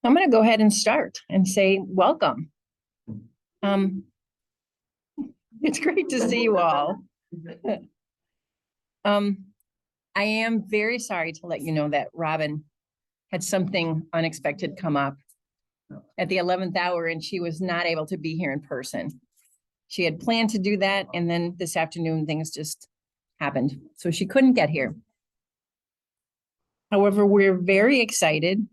I'm going to go ahead and start and say welcome. Um, it's great to see you all. Um, I am very sorry to let you know that Robyn had something unexpected come up at the 11th hour, and she was not able to be here in person. She had planned to do that, and then this afternoon things just happened, so she couldn't get here. However, we're very excited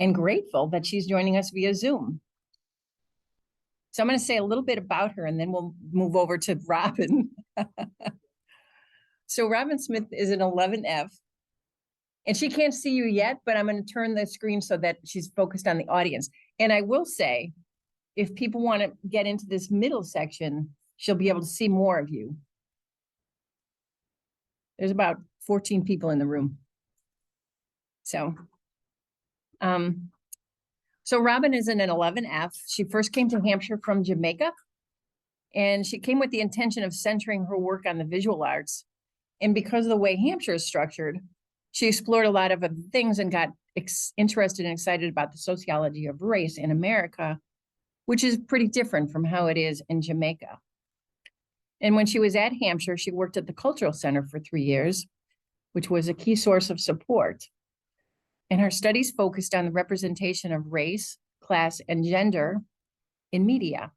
and grateful that she's joining us via Zoom. So I'm going to say a little bit about her, and then we'll move over to Robyn. So Robyn Smith is an 11F, and she can't see you yet, but I'm going to turn the screen so that she's focused on the audience. And I will say, if people want to get into this middle section, she'll be able to see more of you. There's about 14 people in the room. So Robyn is an 11F. She first came to Hampshire from Jamaica, and she came with the intention of centering her work on the visual arts. And because of the way Hampshire is structured, she explored a lot of other things and got interested and excited about the sociology of race in America, which is pretty different from how it is in Jamaica. And when she was at Hampshire, she worked at the Cultural Center for 3 years, which was a key source of support. And her studies focused on the representation of race, class, and gender in media.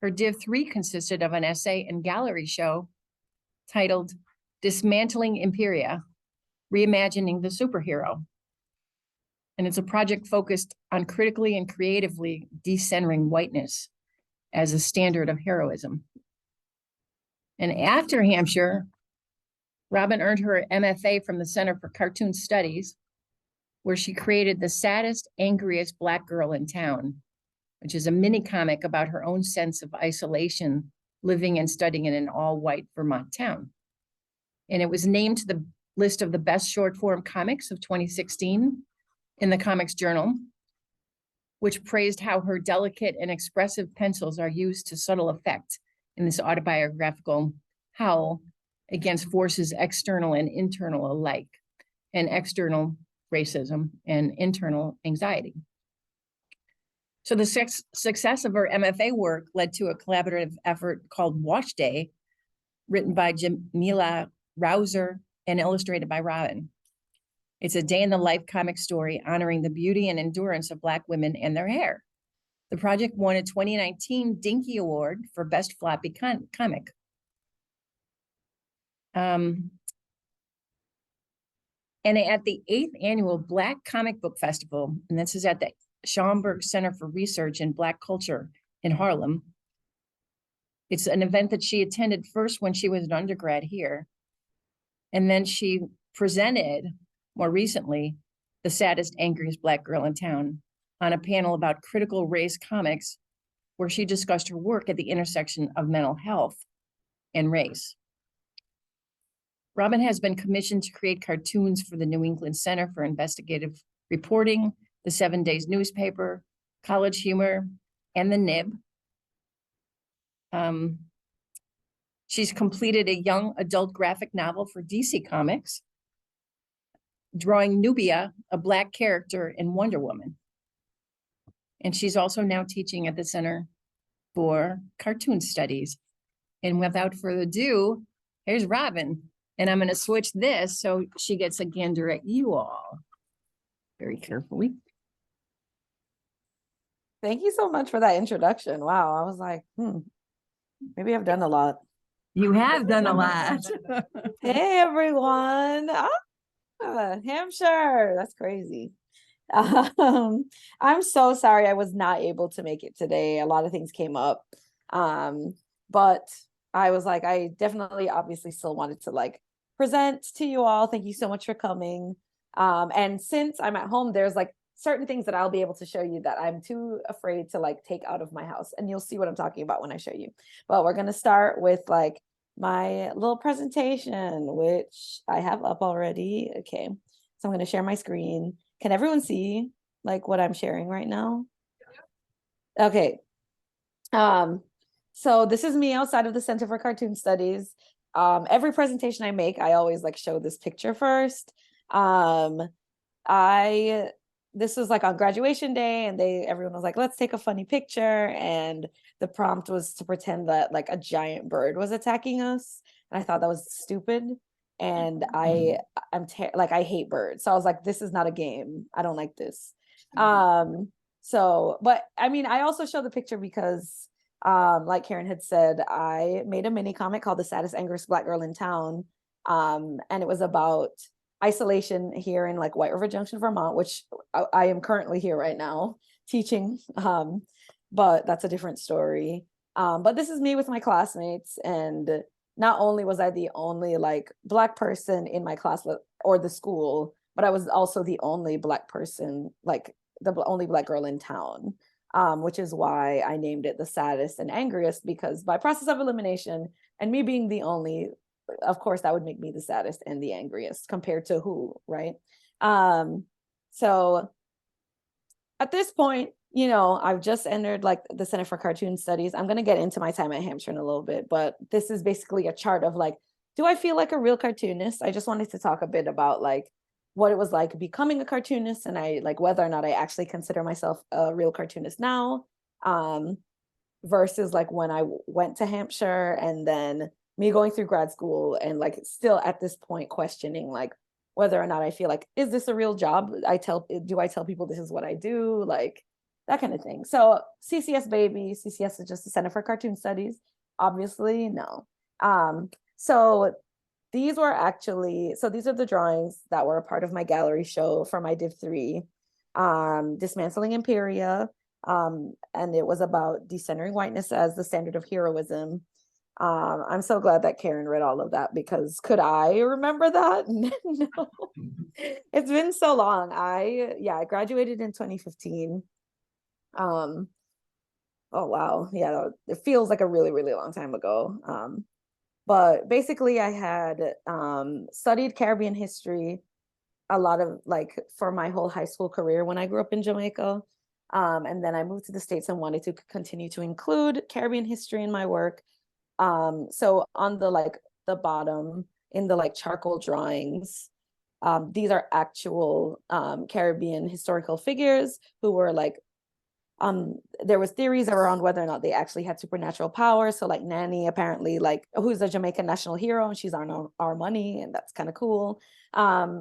Her Div 3 consisted of an essay and gallery show titled Dismantling Imperia, Reimagining the Superhero. And it's a project focused on critically and creatively decentering whiteness as a standard of heroism. And after Hampshire, Robyn earned her MFA from the Center for Cartoon Studies, where she created The Saddest, Angriest Black Girl in Town, which is a mini comic about her own sense of isolation living and studying in an all-white Vermont town. And it was named to the list of the best short form comics of 2016 in the Comics Journal, which praised how her delicate and expressive pencils are used to subtle effect in this autobiographical howl against forces external and internal alike, and external racism and internal anxiety. So the success of her MFA work led to a collaborative effort called Wash Day, written by Jamila Rouser and illustrated by Robyn. It's a day in the life comic story honoring the beauty and endurance of Black women and their hair. The project won a 2019 Dinky Award for Best Floppy Comic. And at the 8th annual Black Comic Book Festival, and this is at the Schaumburg Center for Research in Black Culture in Harlem. It's an event that she attended first when she was an undergrad here. And then she presented more recently The Saddest, Angriest Black Girl in Town on a panel about critical race comics, where she discussed her work at the intersection of mental health and race. Robyn has been commissioned to create cartoons for the New England Center for Investigative Reporting, the 7 Days newspaper, College Humor, and the Nib. She's completed a young adult graphic novel for DC Comics, drawing Nubia, a Black character in Wonder Woman. And she's also now teaching at the Center for Cartoon Studies. And without further ado, here's Robyn. And I'm going to switch this so she gets a gander at you all very carefully. Thank you so much for that introduction. Wow, I was like, maybe I've done a lot. You have done a lot. Hey, everyone. Hampshire. That's crazy. I'm so sorry I was not able to make it today. A lot of things came up. But I was like, I definitely obviously still wanted to present to you all. Thank you so much for coming. And since I'm at home, there's certain things that I'll be able to show you that I'm too afraid to take out of my house. And you'll see what I'm talking about when I show you. But we're going to start with my little presentation, which I have up already. Okay. So I'm going to share my screen. Can everyone see what I'm sharing right now? Okay. So this is me outside of the Center for Cartoon Studies. Every presentation I make, I always show this picture first. I this was like on graduation day, and everyone was like, let's take a funny picture. And the prompt was to pretend that like a giant bird was attacking us. And I thought that was stupid. And I hate birds. So I was like, this is not a game. I don't like this. So, but I mean, I also showed the picture because like Karen had said, I made a mini comic called The Saddest, Angriest Black Girl in Town. And it was about isolation here in like White River Junction, Vermont, which I am currently here right now teaching. But that's a different story. But this is me with my classmates. And not only was I the only like Black person in my class or the school, but I was also the only Black person, like the only Black girl in town. Which is why I named it The Saddest and Angriest, because by process of elimination and me being the only, of course, that would make me the saddest and the angriest compared to who, right? So at this point, you know, I've just entered like the Center for Cartoon Studies. I'm going to get into my time at Hampshire in a little bit, but this is basically a chart of like, do I feel like a real cartoonist? I just wanted to talk a bit about like what it was like becoming a cartoonist, and I like whether or not I actually consider myself a real cartoonist now, versus like when I went to Hampshire, and then me going through grad school and like still at this point questioning like whether or not I feel like, is this a real job? Do I tell people this is what I do? Like that kind of thing. So CCS baby, CCS is just the Center for Cartoon Studies. Obviously, no. So these are the drawings that were a part of my gallery show for my Div 3, Dismantling Imperia. And it was about decentering whiteness as the standard of heroism. I'm so glad that Karen read all of that, because could I remember that? No, it's been so long. I graduated in 2015. Oh wow, yeah, it feels like a really, really long time ago. But basically I had studied Caribbean history a lot of like for my whole high school career when I grew up in Jamaica. And then I moved to the States and wanted to continue to include Caribbean history in my work. So on the bottom in the like charcoal drawings, these are actual Caribbean historical figures who were like, there was theories around whether or not they actually had supernatural powers. So like Nanny, apparently, like, who's a Jamaican national hero, and she's our money, and that's kind of cool.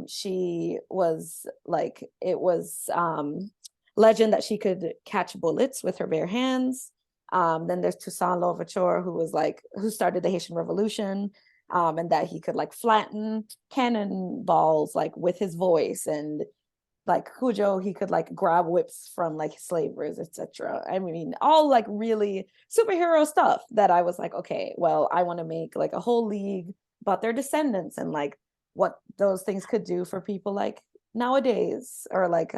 She was like, it was legend that she could catch bullets with her bare hands. Then there's Toussaint Louverture, who started the Haitian Revolution, and that he could like flatten cannonballs like with his voice, and like Cujo, he could like grab whips from like slavers, etc. I mean, all like really superhero stuff that I was like, okay, well, I want to make like a whole league about their descendants and like what those things could do for people like nowadays, or like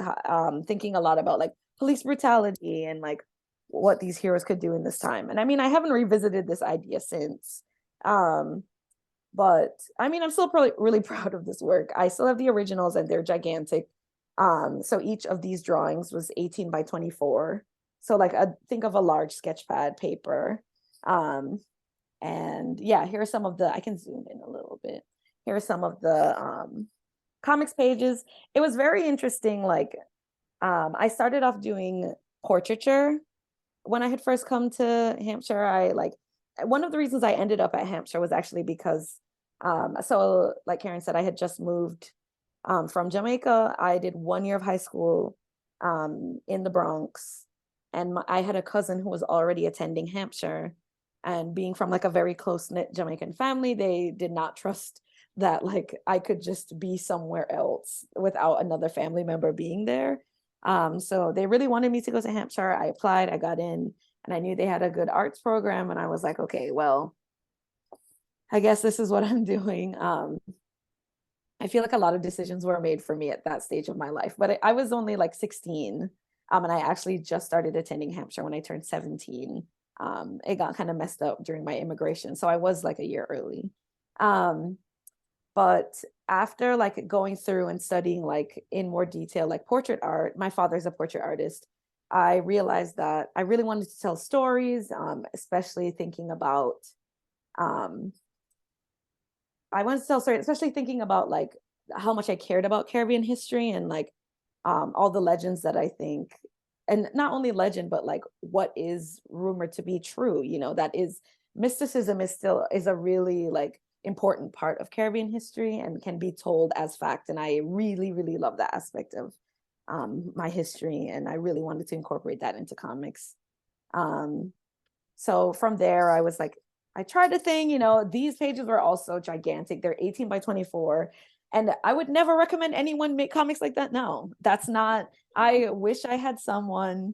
thinking a lot about like police brutality and like what these heroes could do in this time. And I mean, I haven't revisited this idea since. But I mean, I'm still probably really proud of this work. I still have the originals and they're gigantic. So each of these drawings was 18 by 24. So like think of a large sketch pad paper. And yeah, here are some of I can zoom in a little bit. Here are some of the comics pages. It was very interesting. Like I started off doing portraiture when I had first come to Hampshire. One of the reasons I ended up at Hampshire was actually because so like Karen said, I had just moved from Jamaica. I did 1 year of high school in the Bronx, and I had a cousin who was already attending Hampshire, and being from like a very close-knit Jamaican family, they did not trust that like I could just be somewhere else without another family member being there. So they really wanted me to go to Hampshire. I applied, I got in, and I knew they had a good arts program, and I was like, okay, well, I guess this is what I'm doing. I feel like a lot of decisions were made for me at that stage of my life, but I was only like 16. And I actually just started attending Hampshire when I turned 17. It got kind of messed up during my immigration, so I was like a year early. But after like going through and studying like in more detail, like portrait art, my father's a portrait artist. I realized that I really wanted to tell stories, especially thinking about I wanted to tell stories, especially thinking about like how much I cared about Caribbean history, and like all the legends that I think, and not only legend, but like what is rumored to be true, you know, that is mysticism is a really like important part of Caribbean history and can be told as fact. And I really, really love that aspect of my history. And I really wanted to incorporate that into comics. So from there, I was like, I tried a thing, you know, these pages were also gigantic. They're 18 by 24. And I would never recommend anyone make comics like that. No, that's not, I wish I had someone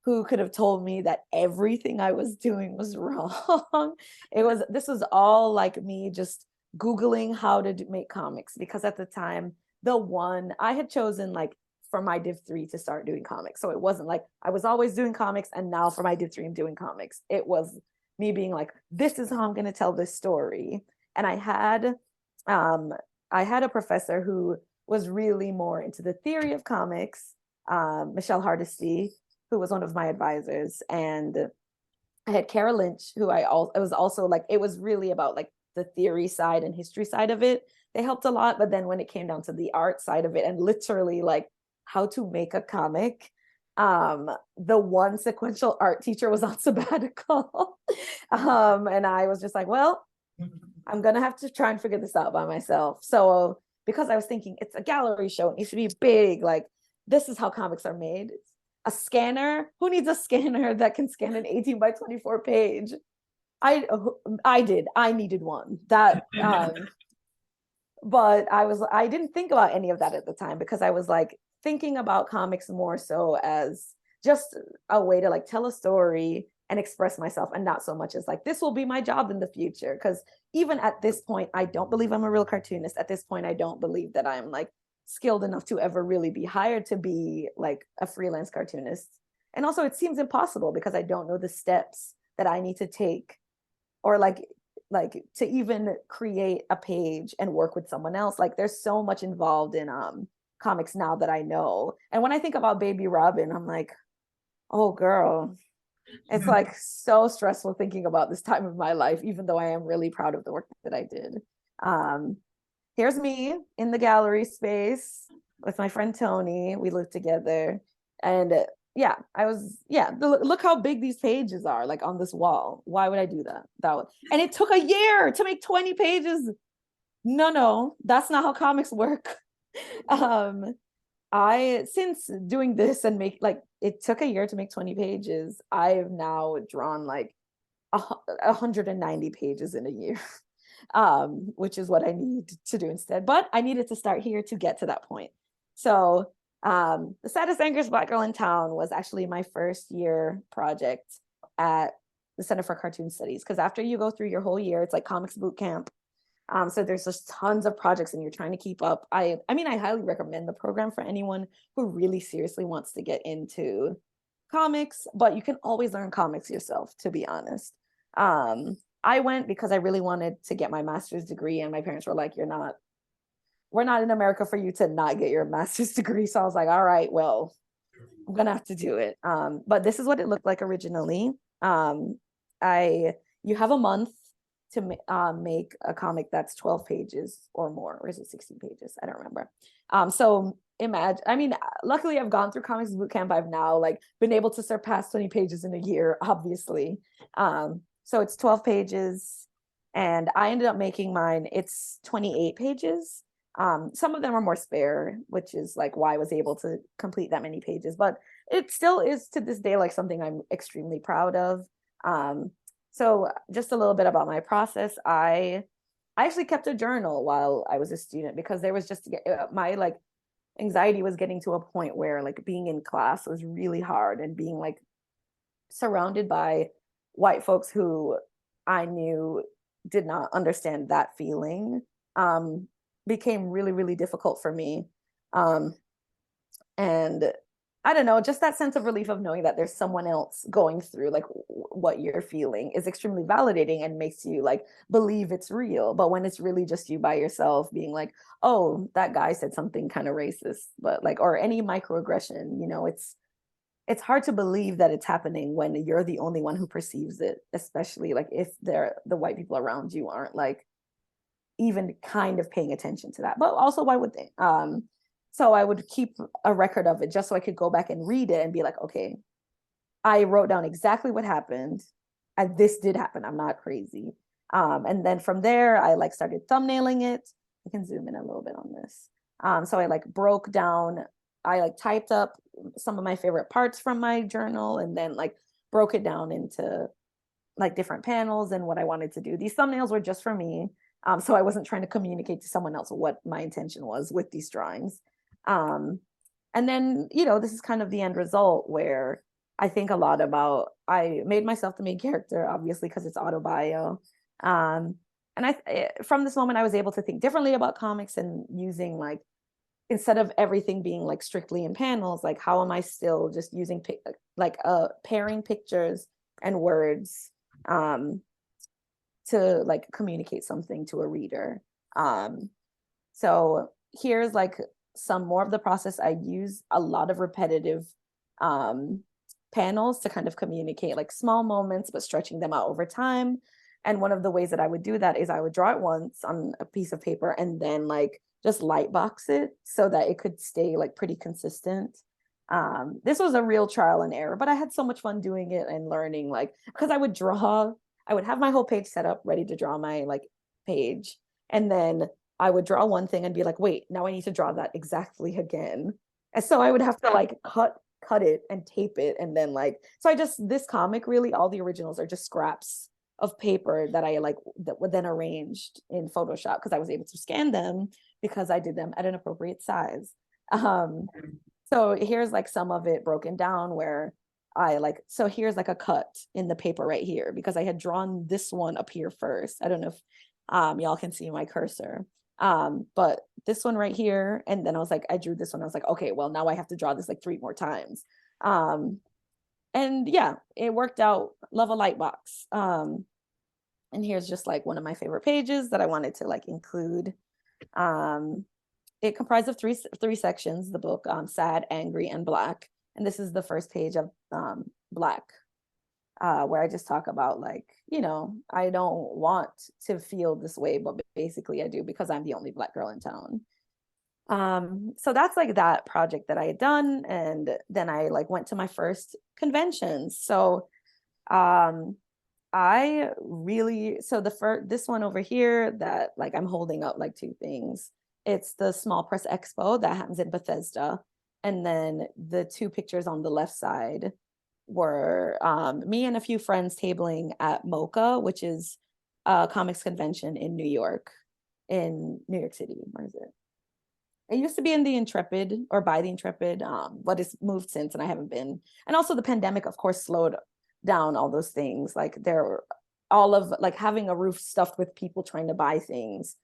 who could have told me that everything I was doing was wrong. This was all like me just Googling how to make comics, because at the time, the one I had chosen like for my Div 3 to start doing comics. So it wasn't like I was always doing comics and now for my Div 3 I'm doing comics. It was me being like, this is how I'm going to tell this story. And I had a professor who was really more into the theory of comics, Michelle Hardesty, who was one of my advisors. And I had Kara Lynch, who it was also like, it was really about like the theory side and history side of it. They helped a lot. But then when it came down to the art side of it and literally like how to make a comic, the one sequential art teacher was on sabbatical. And I was just like, well, I'm gonna have to try and figure this out by myself. So because I was thinking it's a gallery show, it should be big, like this is how comics are made. A scanner, who needs a scanner that can scan an 18 by 24 page? I needed one that but I didn't think about any of that at the time, because I was like thinking about comics more so as just a way to like tell a story and express myself, and not so much as like this will be my job in the future. Because even at this point, I don't believe I'm a real cartoonist. At this point, I don't believe that I'm like skilled enough to ever really be hired to be like a freelance cartoonist. And also it seems impossible because I don't know the steps that I need to take, or like to even create a page and work with someone else. Like there's so much involved in comics now that I know. And when I think about Baby Robyn, I'm like, oh girl, it's like so stressful thinking about this time of my life, even though I am really proud of the work that I did. Here's me in the gallery space with my friend Tony. We lived together. And yeah, look how big these pages are, like on this wall. Why would I do that? And it took a year to make 20 pages. No, that's not how comics work. Since doing this and it took a year to make 20 pages, I've now drawn like 190 pages in a year. Which is what I need to do instead. But I needed to start here to get to that point. So the Saddest Angriest Black Girl in Town was actually my first year project at the Center for Cartoon Studies. Because after you go through your whole year, it's like comics boot camp. So there's just tons of projects and you're trying to keep up. I mean, I highly recommend the program for anyone who really seriously wants to get into comics, but you can always learn comics yourself, to be honest. I went because I really wanted to get my master's degree, and my parents were like, we're not in America for you to not get your master's degree. So I was like, all right, well, I'm gonna have to do it. But this is what it looked like originally. You have a month to make a comic that's 12 pages or more, or is it 16 pages? I don't remember. So imagine, I mean, luckily I've gone through comics boot camp. I've now like been able to surpass 20 pages in a year, obviously. So it's 12 pages and I ended up making mine. It's 28 pages. Some of them are more spare, which is like why I was able to complete that many pages, but it still is to this day like something I'm extremely proud of. So just a little bit about my process. I actually kept a journal while I was a student, because there was just my like anxiety was getting to a point where like being in class was really hard, and being like surrounded by white folks who I knew did not understand that feeling became really, really difficult for me. And I don't know, just that sense of relief of knowing that there's someone else going through like what you're feeling is extremely validating and makes you like believe it's real. But when it's really just you by yourself being like, oh, that guy said something kind of racist, but like, or any microaggression, you know, it's hard to believe that it's happening when you're the only one who perceives it, especially like if the white people around you aren't like even kind of paying attention to that. But also, why would they? So I would keep a record of it just so I could go back and read it and be like, okay, I wrote down exactly what happened, and this did happen. I'm not crazy. And then from there, I like started thumbnailing it. I can zoom in a little bit on this. So I like broke down, I like typed up some of my favorite parts from my journal and then like broke it down into like different panels and what I wanted to do. These thumbnails were just for me. So I wasn't trying to communicate to someone else what my intention was with these drawings. Um, and then, you know, this is kind of the end result where I think a lot about, I made myself the main character, obviously, because it's autobio. And from this moment, I was able to think differently about comics and using like, instead of everything being like strictly in panels, like how am I still just using pairing pictures and words to like communicate something to a reader. So here's like some more of the process. I use a lot of repetitive panels to kind of communicate like small moments, but stretching them out over time. And one of the ways that I would do that is I would draw it once on a piece of paper and then like just light box it so that it could stay like pretty consistent. This was a real trial and error, but I had so much fun doing it and learning, like, because I would have my whole page set up ready to draw my like page. And then I would draw one thing and be like, wait, now I need to draw that exactly again. And so I would have to like cut it and tape it. And then like, so this comic really, all the originals are just scraps of paper that I like that were then arranged in Photoshop because I was able to scan them because I did them at an appropriate size. So here's like some of it broken down where so here's like a cut in the paper right here because I had drawn this one up here first. I don't know if y'all can see my cursor. But this one right here, and then I was like, I drew this one. I was like, okay, well, now I have to draw this like 3 more times. And yeah, it worked out. Love a light box. And here's just like one of my favorite pages that I wanted to like include. It comprised of three sections, the book, Sad, Angry, and Black. And this is the first page of Black, where I just talk about like, you know, I don't want to feel this way, but basically I do because I'm the only Black girl in town. So that's like that project that I had done. And then I like went to my first conventions. So I really, so this one over here that like I'm holding up like 2 things. It's the Small Press Expo that happens in Bethesda. And then the 2 pictures on the left side were me and a few friends tabling at MoCA, which is a comics convention in New York City. Where is it? It used to be in the Intrepid or by the Intrepid, but it's moved since and I haven't been. And also the pandemic, of course, slowed down all those things. Like all of like having a roof stuffed with people trying to buy things.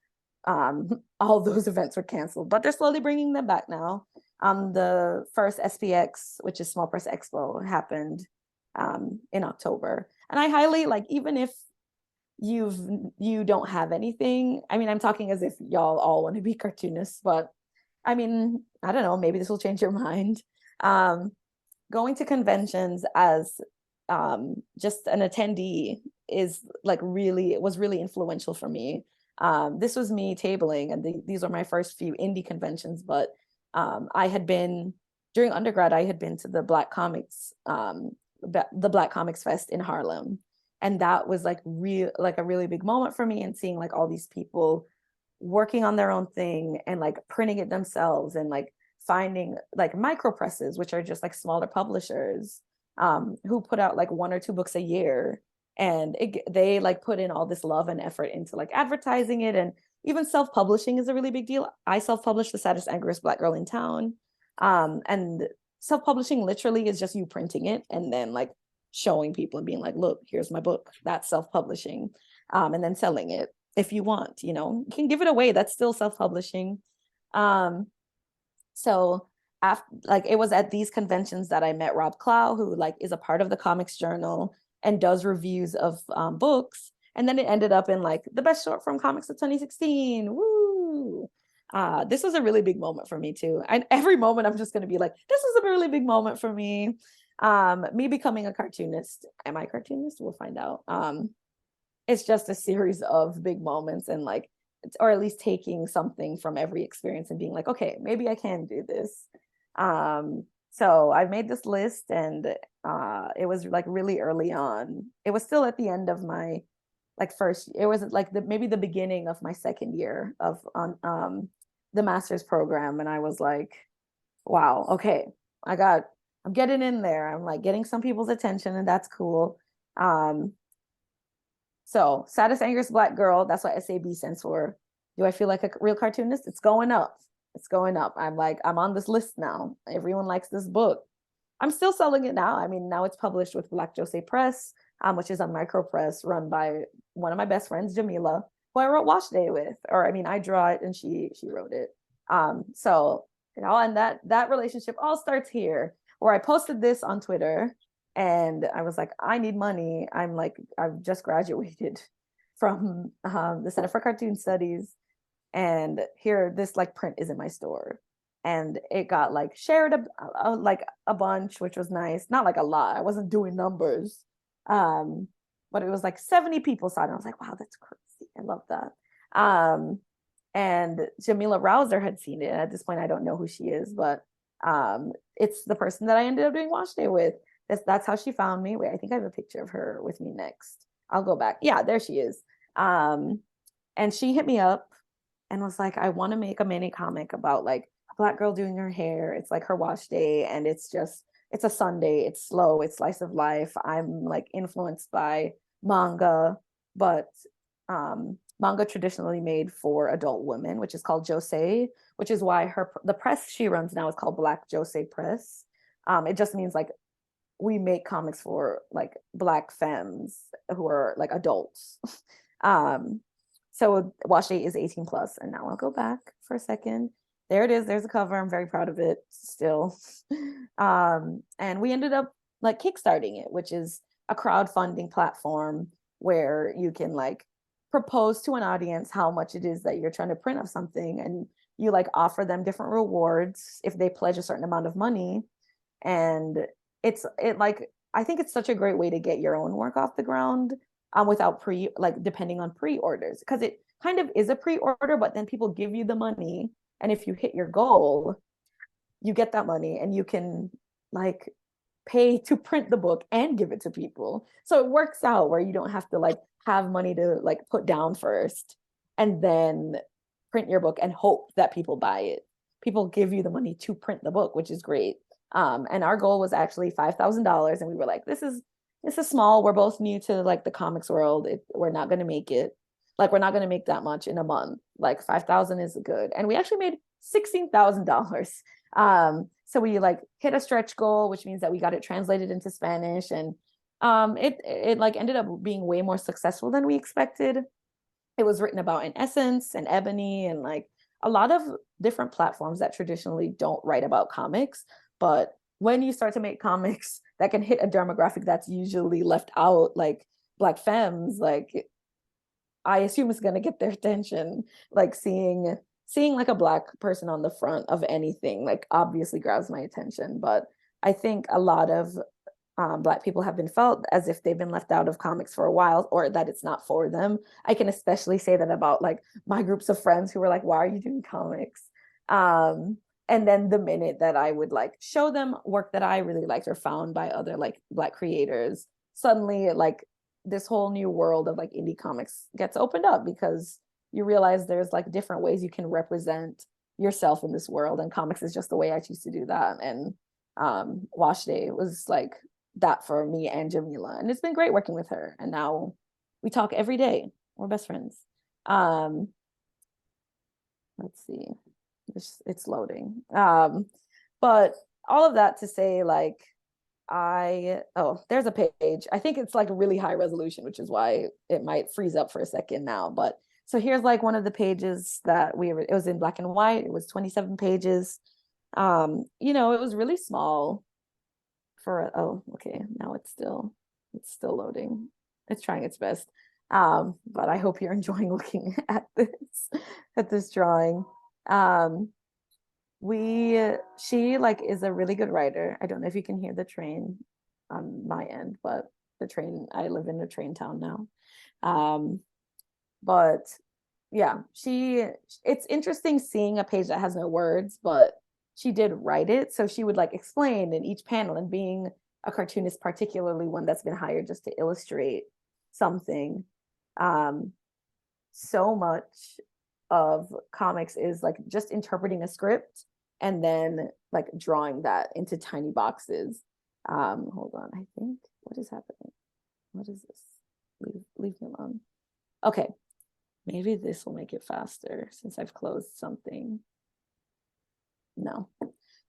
All those events were canceled, but they're slowly bringing them back now. The first SPX, which is Small Press Expo, happened in October. And I highly like, even if you don't have anything, I mean, I'm talking as if y'all all want to be cartoonists, but I mean, I don't know, maybe this will change your mind. Going to conventions as just an attendee is like was really influential for me. This was me tabling, and these are my first few indie conventions, but I had been, during undergrad, I had been to the Black Comics Fest in Harlem. And that was like a really big moment for me, and seeing like all these people working on their own thing and like printing it themselves and like finding like micro presses, which are just like smaller publishers who put out like 1 or 2 books a year. And they like put in all this love and effort into like advertising it. And even self-publishing is a really big deal. I self-published The Saddest, Angriest Black Girl in Town. And self-publishing literally is just you printing it and then like showing people and being like, look, here's my book. That's self-publishing. And then selling it if you want, you know, you can give it away. That's still self-publishing. So after, like, it was at these conventions that I met Rob Clow, who like is a part of the Comics Journal and does reviews of books. And then it ended up in like the best short form comics of 2016. Woo! This was a really big moment for me too. And every moment I'm just going to be like, this was a really big moment for me. Me becoming a cartoonist. Am I a cartoonist? We'll find out. It's just a series of big moments, and like or at least taking something from every experience and being like, okay, maybe I can do this. So I made this list, and it was like really early on. It was still at the end of my like first, it was like maybe the beginning of my second year of on the master's program. And I was like, wow, okay, I'm getting in there. I'm like getting some people's attention, and that's cool. Um, so saddest, angriest Black girl, that's what SAB stands for. Do I feel like a real cartoonist? It's going up. It's going up. I'm like, I'm on this list now. Everyone likes this book. I'm still selling it now. I mean, now it's published with Black Jose Press, which is a micro press run by one of my best friends, Jamila, who I wrote Wash Day with. Or I mean, I draw it and she wrote it. So you know, and that relationship all starts here, where I posted this on Twitter, and I was like, I need money. I'm like, I've just graduated from the Center for Cartoon Studies, and here this like print is in my store, and it got like shared like a bunch, which was nice. Not like a lot. I wasn't doing numbers, but it was like 70 people saw it. And I was like, wow, that's crazy. I love that. And Jamila Rouser had seen it. And at this point, I don't know who she is, but it's the person that I ended up doing Wash Day with. That's how she found me. Wait, I think I have a picture of her with me next. I'll go back. Yeah, there she is. And she hit me up and was like, I want to make a mini comic about like a Black girl doing her hair. It's like her wash day, and it's a Sunday. It's slow. It's slice of life. I'm like influenced by manga, but manga traditionally made for adult women, which is called josei, which is why the press she runs now is called Black Josei Press. It just means like we make comics for like Black femmes who are like adults. So Wash Day is 18 plus, and now I'll go back for a second. There it is. There's a cover. I'm very proud of it still. And we ended up like kickstarting it, which is a crowdfunding platform where you can like propose to an audience how much it is that you're trying to print of something, and you like offer them different rewards if they pledge a certain amount of money. And I think it's such a great way to get your own work off the ground, without depending on pre-orders, because it kind of is a pre-order, but then people give you the money, and if you hit your goal, you get that money and you can like pay to print the book and give it to people. So it works out where you don't have to like have money to like put down first and then print your book and hope that people buy it. People give you the money to print the book, which is great. And our goal was actually $5,000, and we were like, this is small. We're both new to like the comics world. We're not going to make it. Like, we're not going to make that much in a month. Like 5,000 is good. And we actually made $16,000. So we like hit a stretch goal, which means that we got it translated into Spanish, and it like ended up being way more successful than we expected. It was written about in Essence and Ebony and like a lot of different platforms that traditionally don't write about comics. But when you start to make comics that can hit a demographic that's usually left out, like Black femmes, like I assume it's going to get their attention. Like seeing like a Black person on the front of anything like obviously grabs my attention. But I think a lot of Black people have been felt as if they've been left out of comics for a while, or that it's not for them. I can especially say that about like my groups of friends who were like, why are you doing comics? And then the minute that I would like show them work that I really liked or found by other like Black creators, suddenly like this whole new world of like indie comics gets opened up, because you realize there's like different ways you can represent yourself in this world, and comics is just the way I choose to do that. And Wash Day was like that for me and Jamila, and it's been great working with her, and now we talk every day. We're best friends. Let's see, it's loading. But all of that to say, like, there's a page. I think it's like really high resolution, which is why it might freeze up for a second now. But so here's like one of the pages that it was in black and white. It was 27 pages. It was really small okay, now it's still loading. It's trying its best. But I hope you're enjoying looking at this drawing. She like is a really good writer. I don't know if you can hear the train on my end, but I live in a train town now. But yeah, it's interesting seeing a page that has no words, but she did write it. So she would like explain in each panel, and being a cartoonist, particularly one that's been hired just to illustrate something. Um, so much of comics is like just interpreting a script and then like drawing that into tiny boxes. Hold on, I think what is happening? What is this? Leave me alone. Okay, maybe this will make it faster since I've closed something. No.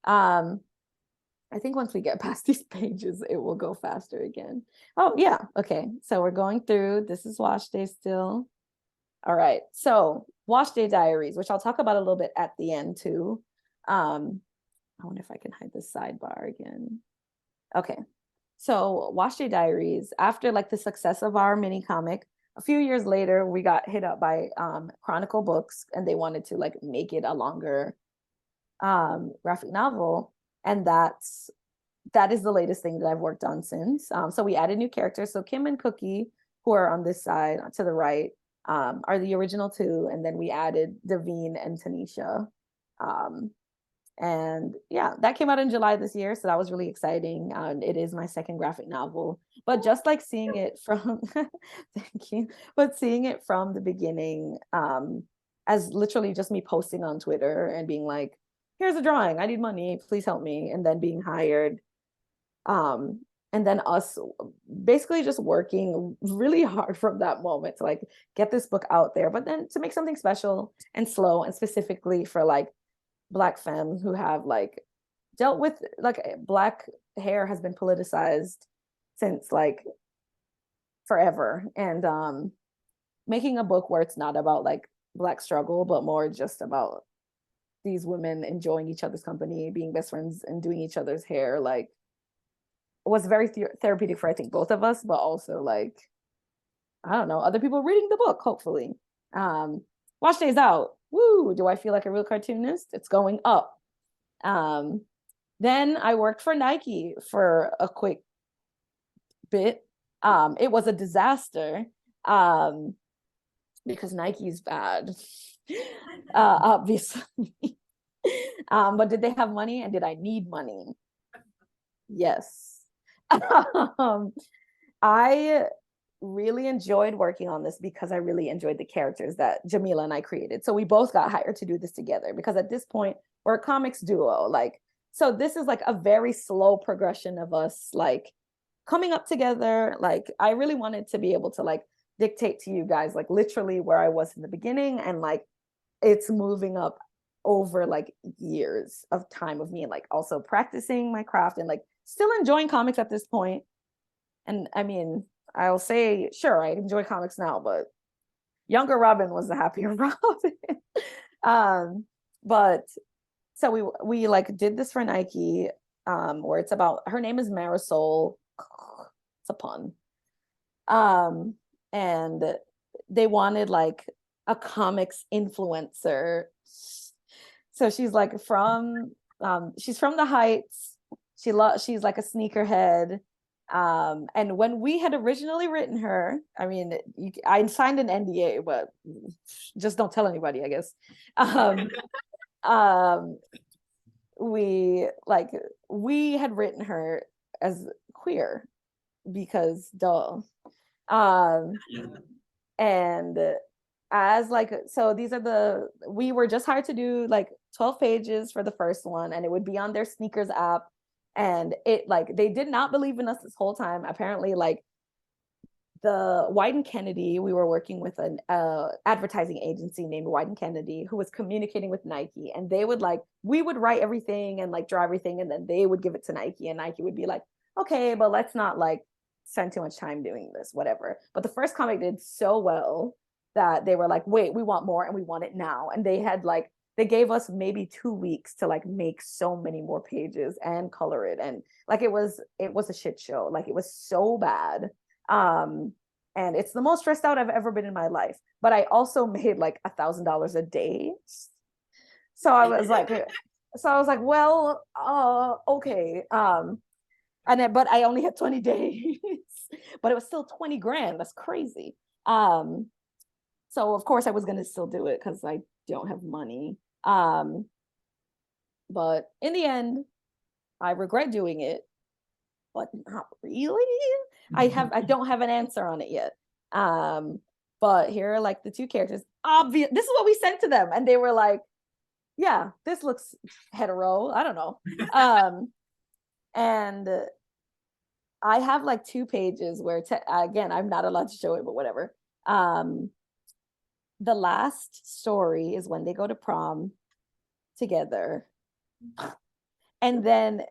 I think once we get past these pages, it will go faster again. Oh, yeah. Okay. So we're going through. This is wash day still. All right. So wash day diaries, which I'll talk about a little bit at the end too. I wonder if I can hide the sidebar again. Okay. So wash day diaries, after like the success of our mini comic, a few years later, we got hit up by Chronicle Books, and they wanted to like make it a longer graphic novel. And that is the latest thing that I've worked on since. So we added new characters. So Kim and Cookie, who are on this side to the right, are the original two. And then we added Davine and Tanisha. And yeah, that came out in July this year. So that was really exciting. It is my second graphic novel. But just like seeing it from, thank you, but seeing it from the beginning, as literally just me posting on Twitter and being like, here's a drawing, I need money, please help me. And then being hired. And then us basically just working really hard from that moment to like get this book out there, but then to make something special and slow, and specifically for like Black femmes who have like dealt with like Black hair has been politicized since like forever. And making a book where it's not about like Black struggle, but more just about these women enjoying each other's company, being best friends, and doing each other's hair, like was very therapeutic for I think both of us, but also like I don't know, other people reading the book, hopefully. Wash day's out. Woo! Do I feel like a real cartoonist? It's going up. Then I worked for Nike for a quick bit. It was a disaster because Nike's bad, obviously. But did they have money, and did I need money? Yes. I really enjoyed working on this because I really enjoyed the characters that Jamila and I created. So we both got hired to do this together because at this point we're a comics duo. Like, so this is like a very slow progression of us like coming up together. Like, I really wanted to be able to like dictate to you guys like literally where I was in the beginning, and like it's moving up over like years of time of me like also practicing my craft and like still enjoying comics at this point. And I mean, I'll say, sure, I enjoy comics now, but younger Robyn was the happier Robyn. But so we like did this for Nike, where it's about, her name is Marisol. It's a pun. And they wanted like a comics influencer. So she's like she's from the Heights. She's like a sneakerhead. And when we had originally written her, I mean, I signed an NDA, but just don't tell anybody, I guess. We had written her as queer because duh. And as like, so we were just hired to do like 12 pages for the first one, and it would be on their sneakers app. And it like, they did not believe in us this whole time. Apparently, like the White and Kennedy, we were working with an advertising agency named White and Kennedy, who was communicating with Nike, and they would like, we would write everything and like draw everything, and then they would give it to Nike, and Nike would be like, okay, but let's not like spend too much time doing this, whatever. But the first comic did so well that they were like, wait, we want more, and we want it now. And they gave us maybe 2 weeks to like make so many more pages and color it. And like, it was a shit show. Like, it was so bad. And it's the most stressed out I've ever been in my life. But I also made like $1,000 a day. So I was like, well, okay. But I only had 20 days, but it was still 20 grand. That's crazy. So So of course I was gonna still do it because I don't have money. But in the end, I regret doing it, but not really. I don't have an answer on it yet. But here are like the two characters. Obvious. This is what we sent to them, and they were like, "Yeah, this looks hetero." I don't know. And I have like 2 pages where, again, I'm not allowed to show it, but whatever. The last story is when they go to prom together, and then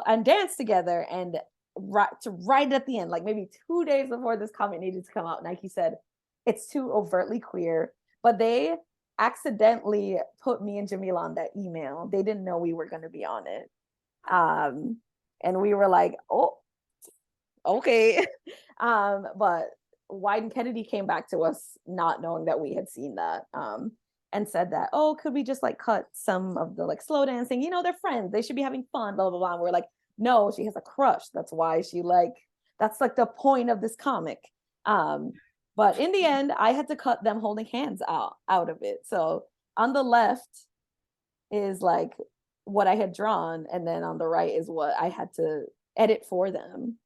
and dance together, and right at the end, like maybe 2 days before this comic needed to come out, Nike said it's too overtly queer, but they accidentally put me and Jamila on that email. They didn't know we were going to be on it. And we were like, oh, okay. But Wyden Kennedy came back to us not knowing that we had seen that, and said that, oh, could we just like cut some of the like slow dancing? You know, they're friends. They should be having fun, blah, blah, blah. And we're like, no, she has a crush. That's why she like, that's like the point of this comic. But in the end, I had to cut them holding hands out of it. So on the left is like what I had drawn, and then on the right is what I had to edit for them.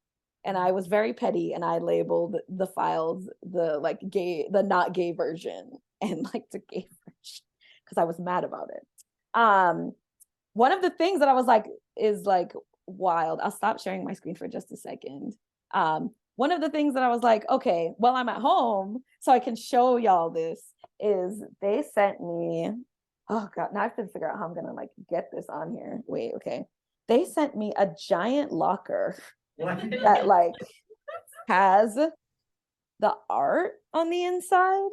And I was very petty, and I labeled the files the like gay, the not gay version, and like the gay version, because I was mad about it. One of the things that I was like is like wild. I'll stop sharing my screen for just a second. One of the things that I was like, okay, well, I'm at home, so I can show y'all this, is they sent me, oh God, now I have to figure out how I'm gonna like get this on here. Wait, okay. They sent me a giant locker that like has the art on the inside.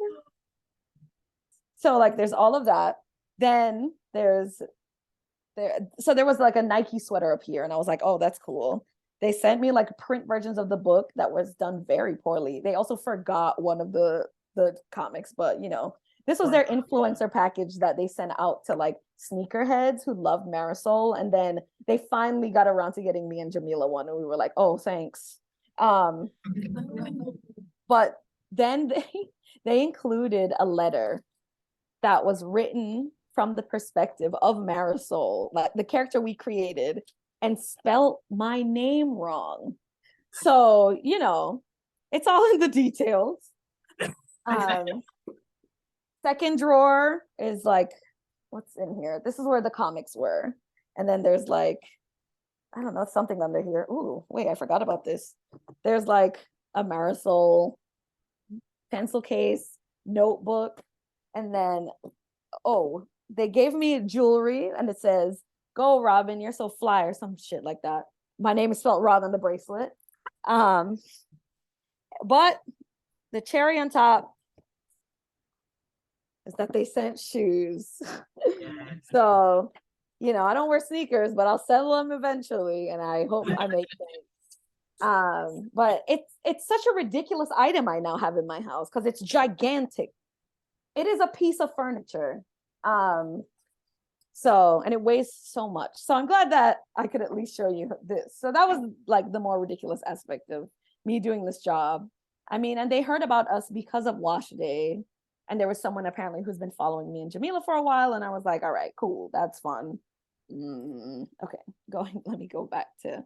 So like there's all of that. Then there was like a Nike sweater up here, and I was like, oh, that's cool. They sent me like print versions of the book that was done very poorly. They also forgot one of the comics, but you know, this was their influencer package that they sent out to like sneakerheads who loved Marisol, and then they finally got around to getting me and Jamila one, and we were like, oh, thanks. But then they included a letter that was written from the perspective of Marisol, like the character we created, and spelt my name wrong. So, you know, it's all in the details. Second drawer is like, what's in here? This is where the comics were. And then there's like, I don't know, something under here. Ooh, wait, I forgot about this. There's like a Marisol pencil case, notebook, and then, oh, they gave me jewelry, and it says, go Robyn, you're so fly, or some shit like that. My name is spelled wrong on the bracelet. But the cherry on top is that they sent shoes. So, you know, I don't wear sneakers, but I'll sell them eventually, and I hope I make sense. But it's such a ridiculous item I now have in my house because it's gigantic. It is a piece of furniture. So, and it weighs so much. So I'm glad that I could at least show you this. So that was like the more ridiculous aspect of me doing this job. I mean, and they heard about us because of Wash Day. And there was someone apparently who's been following me and Jamila for a while. And I was like, all right, cool. That's fun. Okay, let me go back to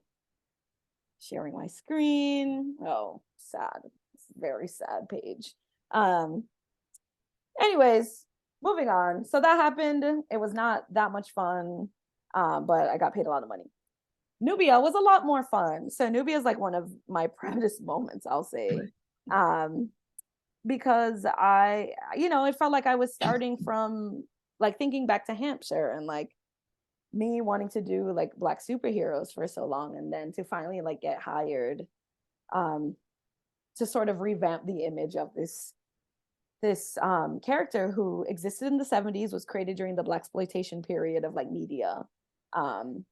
sharing my screen. Oh, sad. It's a very sad page. Anyways, moving on. So that happened. It was not that much fun, but I got paid a lot of money. Nubia was a lot more fun. So Nubia is like one of my proudest moments, I'll say. Because it felt like I was starting from like thinking back to Hampshire and like me wanting to do like Black superheroes for so long, and then to finally like get hired to sort of revamp the image of this character who existed in the 70s, was created during the Blaxploitation period of like media, and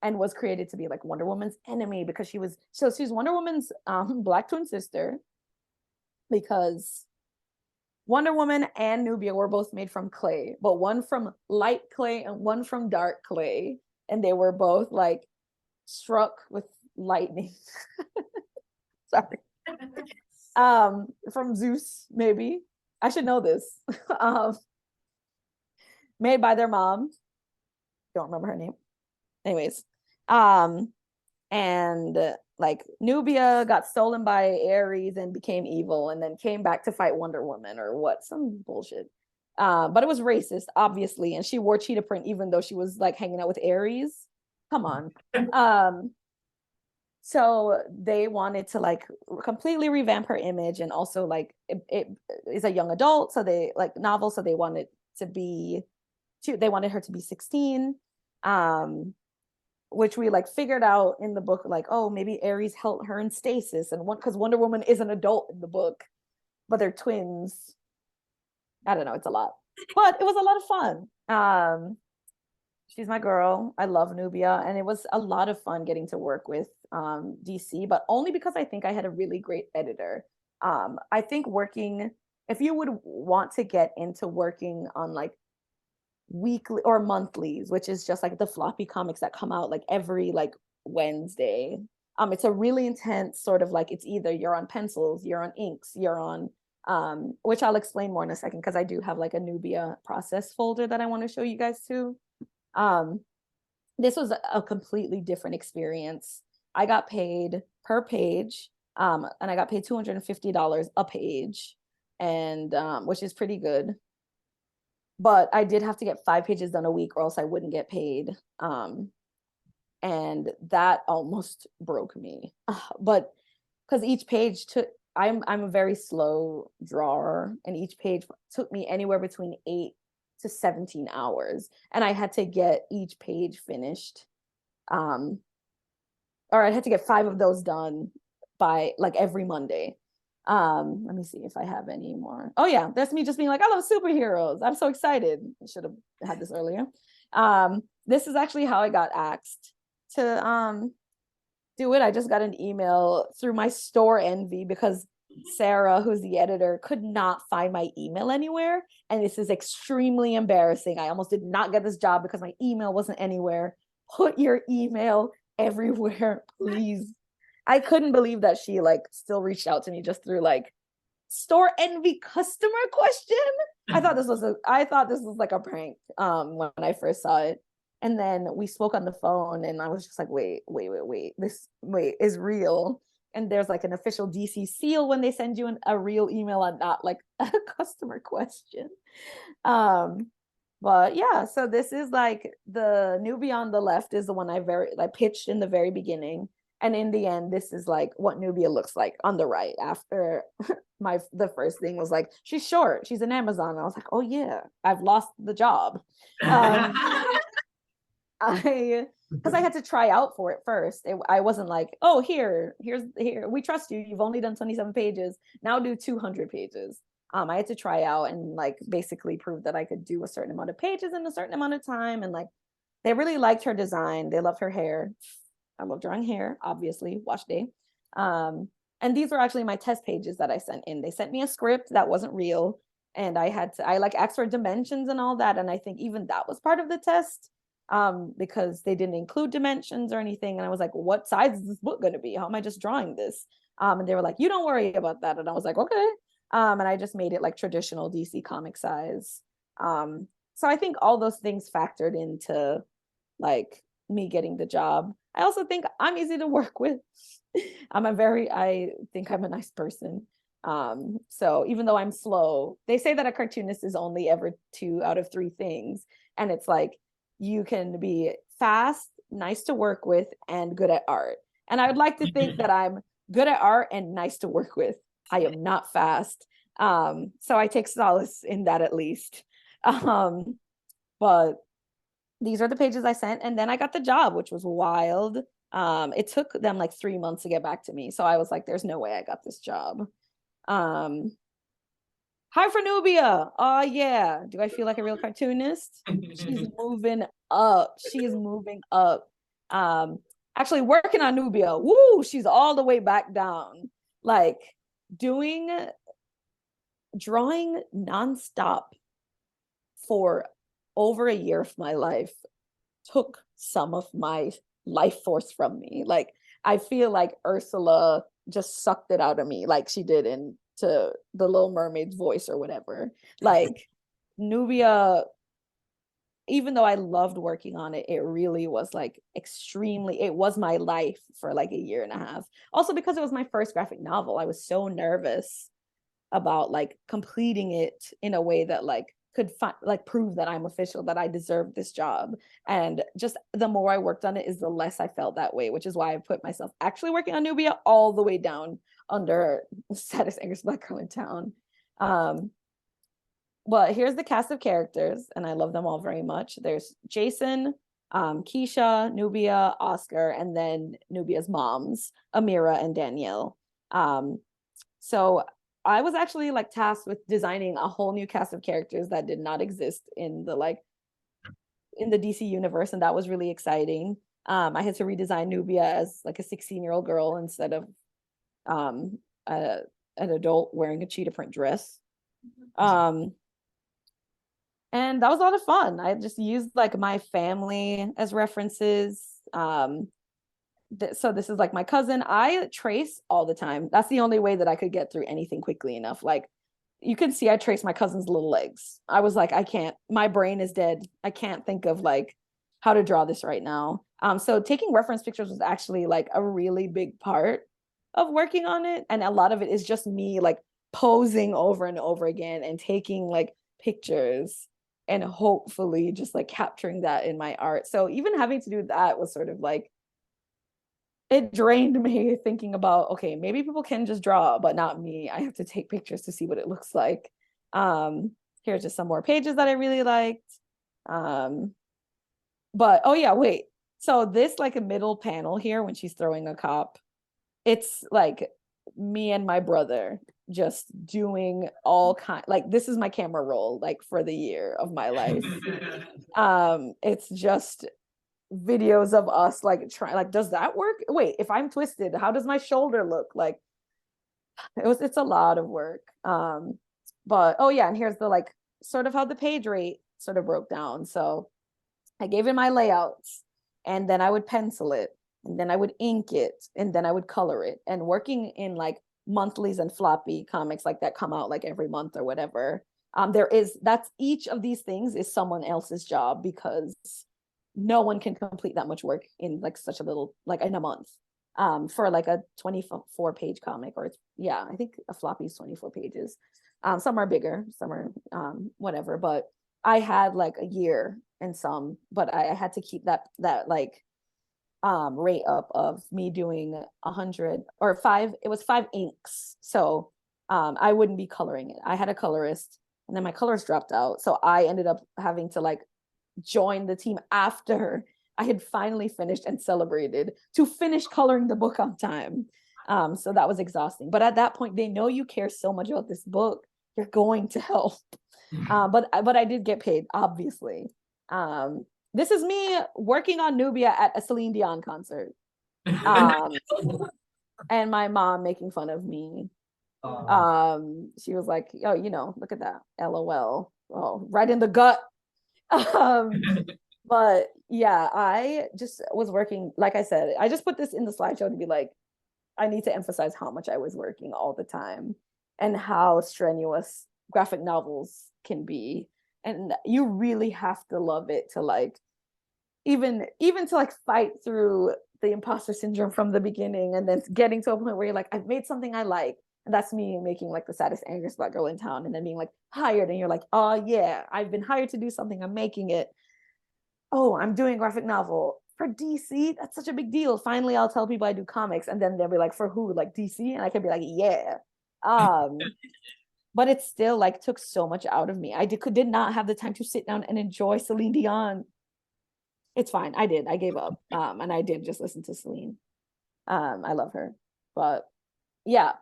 was created to be like Wonder Woman's enemy because she's Wonder Woman's Black twin sister, because Wonder Woman and Nubia were both made from clay, but one from light clay and one from dark clay, and they were both like struck with lightning. Sorry. From Zeus, maybe. I should know this. um, Made by their mom. Don't remember her name. Anyways, and like Nubia got stolen by Ares and became evil, and then came back to fight Wonder Woman or what? Some bullshit. But it was racist, obviously, and she wore cheetah print even though she was like hanging out with Ares. Come on. So they wanted to like completely revamp her image, and also like it is a young adult, so they like novel, so they wanted they wanted her to be 16, which we like figured out in the book, like, oh, maybe Ares held her in stasis, and one because Wonder Woman is an adult in the book, but they're twins. I don't know, it's a lot, but it was a lot of fun. She's my girl. I love Nubia, and it was a lot of fun getting to work with DC, but only because I think I had a really great editor. I think working, if you would want to get into working on like weekly or monthlies, which is just like the floppy comics that come out like every like Wednesday. It's a really intense sort of like, it's either you're on pencils, you're on inks, you're on which I'll explain more in a second because I do have like a Nubia process folder that I want to show you guys too. This was a completely different experience. I got paid per page, and I got paid $250 a page, and which is pretty good. But I did have to get 5 pages done a week, or else I wouldn't get paid. And that almost broke me. But because each page took, I'm a very slow drawer, and each page took me anywhere between 8 to 17 hours, and I had to get each page finished. Or I had to get 5 of those done by like every Monday. Let me see if I have any more. Oh yeah, that's me just being like, I love superheroes. I'm so excited. I should have had this earlier. This is actually how I got asked to do it. I just got an email through my store envy because Sarah, who's the editor, could not find my email anywhere. And this is extremely embarrassing. I almost did not get this job because my email wasn't anywhere. Put your email everywhere, please. I couldn't believe that she like still reached out to me just through like store envy customer question. I thought this was like a prank when I first saw it. And then we spoke on the phone, and I was just like, wait, this is real. And there's like an official DC seal when they send you a real email and not like a customer question. But yeah, so this is like the Nubia on the left is the one I pitched in the very beginning. And in the end, this is like what Nubia looks like on the right after the first thing was like, she's short, she's an Amazon. I was like, oh yeah, I've lost the job. Because I had to try out for it first. I wasn't like, oh, here, we trust you. You've only done 27 pages. Now do 200 pages. I had to try out and like basically prove that I could do a certain amount of pages in a certain amount of time. And like, they really liked her design. They loved her hair. I love drawing hair, obviously, wash day. And these were actually my test pages that I sent in. They sent me a script that wasn't real. And I like asked for dimensions and all that. And I think even that was part of the test. Because they didn't include dimensions or anything. And I was like, what size is this book going to be? How am I just drawing this? And they were like, you don't worry about that. And I was like, okay. And I just made it like traditional DC comic size. So I think all those things factored into like me getting the job. I also think I'm easy to work with. I think I'm a nice person. So even though I'm slow, they say that a cartoonist is only ever 2 out of 3 things. And it's like, you can be fast, nice to work with, and good at art. And I would like to think that I'm good at art and nice to work with. I am not fast. So I take solace in that at least. But these are the pages I sent, and then I got the job, which was wild. It took them like 3 months to get back to me. So I was like, there's no way I got this job. Hi for Nubia. Oh yeah. Do I feel like a real cartoonist? She's moving up. She is moving up. Actually working on Nubia. Woo, she's all the way back down. Like drawing nonstop for over a year of my life took some of my life force from me. Like I feel like Ursula just sucked it out of me like she did in to the Little Mermaid's voice or whatever. Like Nubia, even though I loved working on it, it really was like extremely, it was my life for like a year and a half. Also because it was my first graphic novel, I was so nervous about like completing it in a way that like could like prove that I'm official, that I deserve this job. And just the more I worked on it is the less I felt that way, which is why I put myself actually working on Nubia all the way down under Saddest Angriest Black Girl in Town. But here's the cast of characters, and I love them all very much. There's Jason, Keisha, Nubia, Oscar, and then Nubia's moms, Amira and Danielle. So I was actually like tasked with designing a whole new cast of characters that did not exist in the DC universe, and that was really exciting. I had to redesign Nubia as like a 16-year-old girl instead of an adult wearing a cheetah print dress. And that was a lot of fun. I just used like my family as references. So this is like my cousin. I trace all the time. That's the only way that I could get through anything quickly enough. Like you can see I trace my cousin's little legs. I was like, I can't, my brain is dead. I can't think of like how to draw this right now. So taking reference pictures was actually like a really big part of working on it. And a lot of it is just me like posing over and over again and taking like pictures and hopefully just like capturing that in my art. So even having to do that was sort of like, it drained me thinking about, okay, maybe people can just draw, but not me. I have to take pictures to see what it looks like. Here's just some more pages that I really liked. But oh yeah, wait. So this like a middle panel here when she's throwing a cop, it's like me and my brother just doing all kind, like this is my camera roll like for the year of my life. It's just videos of us like trying, like, does that work? Wait, if I'm twisted, how does my shoulder look? Like it's a lot of work. But oh yeah, and here's the like sort of how the page rate sort of broke down. So I gave it my layouts, and then I would pencil it, and then I would ink it, and then I would color it. And working in like monthlies and floppy comics like that come out like every month or whatever, that's each of these things is someone else's job, because no one can complete that much work in like such a little, like in a month. For like a 24-page comic, or yeah, I think a floppy is 24 pages. Some are bigger, some are whatever, but I had like a year and some, but I had to keep that like rate up of me doing 100 or 5, it was 5 inks. So I wouldn't be coloring it. I had a colorist, and then my colorist dropped out. So I ended up having to like join the team after I had finally finished and celebrated to finish coloring the book on time. So that was exhausting. But at that point, they know you care so much about this book, you're going to help. But I did get paid, obviously. This is me working on Nubia at a Celine Dion concert. And my mom making fun of me. She was like, oh, look at that. LOL. Oh, right in the gut. But yeah, I just was working, like I said, I just put this in the slideshow to be like, I need to emphasize how much I was working all the time and how strenuous graphic novels can be. And you really have to love it to like, even to like fight through the imposter syndrome from the beginning, and then getting to a point where you're like, I've made something I like. And that's me making like the saddest, angriest Black girl in town, and then being like hired, and you're like, oh yeah, I've been hired to do something, I'm making it. Oh, I'm doing a graphic novel for DC. That's such a big deal. Finally, I'll tell people I do comics, and then they'll be like, for who? Like DC? And I can be like, yeah. But it still like took so much out of me. I did not have the time to sit down and enjoy Celine Dion. It's fine. I did. I gave up. And I did just listen to Celine. I love her. But yeah.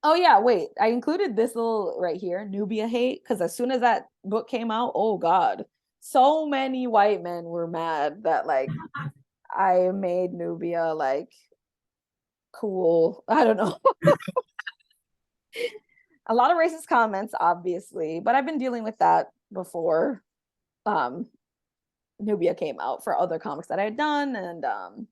Oh yeah, wait. I included this little right here, Nubia hate, because as soon as that book came out, oh God, so many white men were mad that like I made Nubia like cool. I don't know. A lot of racist comments, obviously, but I've been dealing with that before Nubia came out for other comics that I had done. And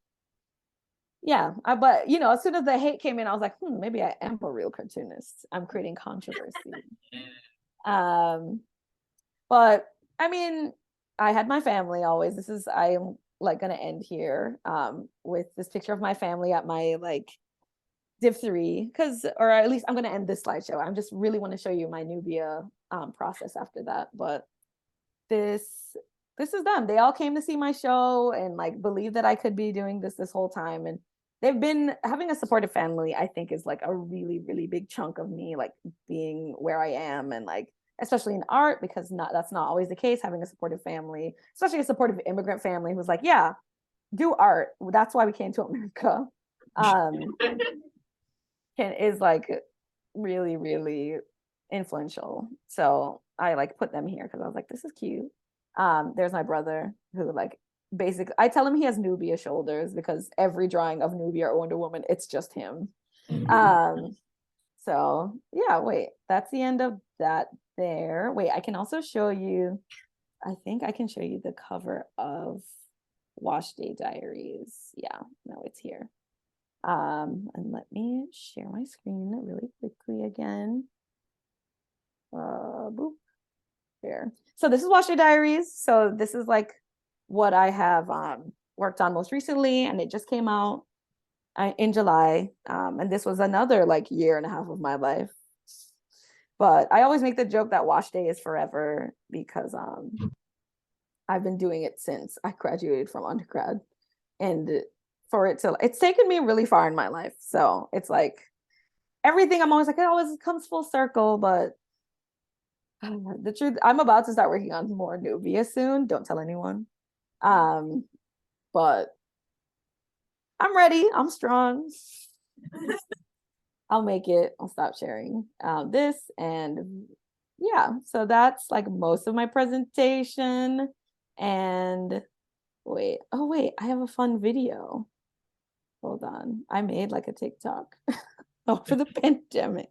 yeah, but you know, as soon as the hate came in, I was like, maybe I am a real cartoonist. I'm creating controversy. Um, but I mean, I had my family always. I am like gonna end here with this picture of my family at my like Div 3, because or at least I'm gonna end this slideshow. I just really want to show you my Nubia process after that. But this is them. They all came to see my show and like believe that I could be doing this whole time. And they've been having a supportive family, I think is like a really, really big chunk of me like being where I am, and like especially in art, because that's not always the case, having a supportive family, especially a supportive immigrant family who's like, yeah, do art. That's why we came to America. Is like really, really influential. So I like put them here because I was like, this is cute. There's my brother who like basically I tell him he has Nubia shoulders because every drawing of Nubia or Wonder Woman, it's just him. So yeah, wait, that's the end of that there. Wait, I can also show you, I think I can show you the cover of Wash Day Diaries. Yeah, no, it's here. And let me share my screen really quickly again. Boop. Here. So this is Wash Day Diaries. So this is like what I have worked on most recently, and it just came out in July. And this was another like year and a half of my life. But I always make the joke that Wash Day is forever because I've been doing it since I graduated from undergrad. And it's taken me really far in my life. So it's like everything, I'm always like, it always comes full circle. But the truth, I'm about to start working on more Nubia soon. Don't tell anyone. But I'm ready. I'm strong. I'll make it. I'll stop sharing this. And yeah, so that's like most of my presentation. And wait, I have a fun video. Hold on. I made like a TikTok over the pandemic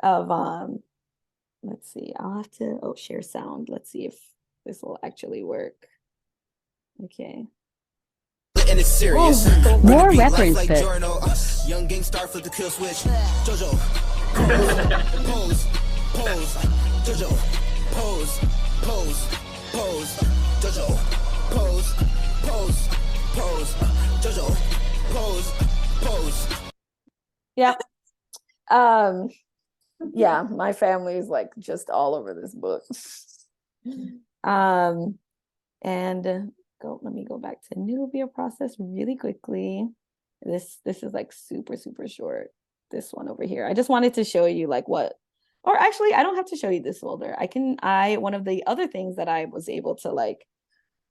of let's see. I'll have to share sound. Let's see if this will actually work. Okay. And it's serious. Oh, more reference like bit. Young gang star flip the kill switch. Jojo. Pose. Pose. Jojo. Pose. Pose. Pose. Jojo. Pose. Pose. Pose. Jojo. Pose. Pose. Yeah. Yeah, my family is like just all over this book. And let me go back to Nubia process really quickly. This is like super, super short. This one over here. I just wanted to show you like or actually I don't have to show you this folder. One of the other things that I was able to like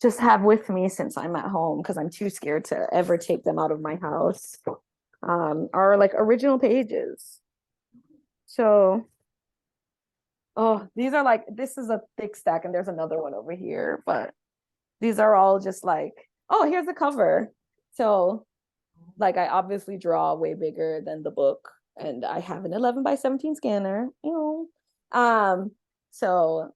just have with me since I'm at home, because I'm too scared to ever take them out of my house, are like original pages. So, these are like, this is a thick stack and there's another one over here, but these are all just like, here's the cover. So like, I obviously draw way bigger than the book, and I have an 11x17 scanner, so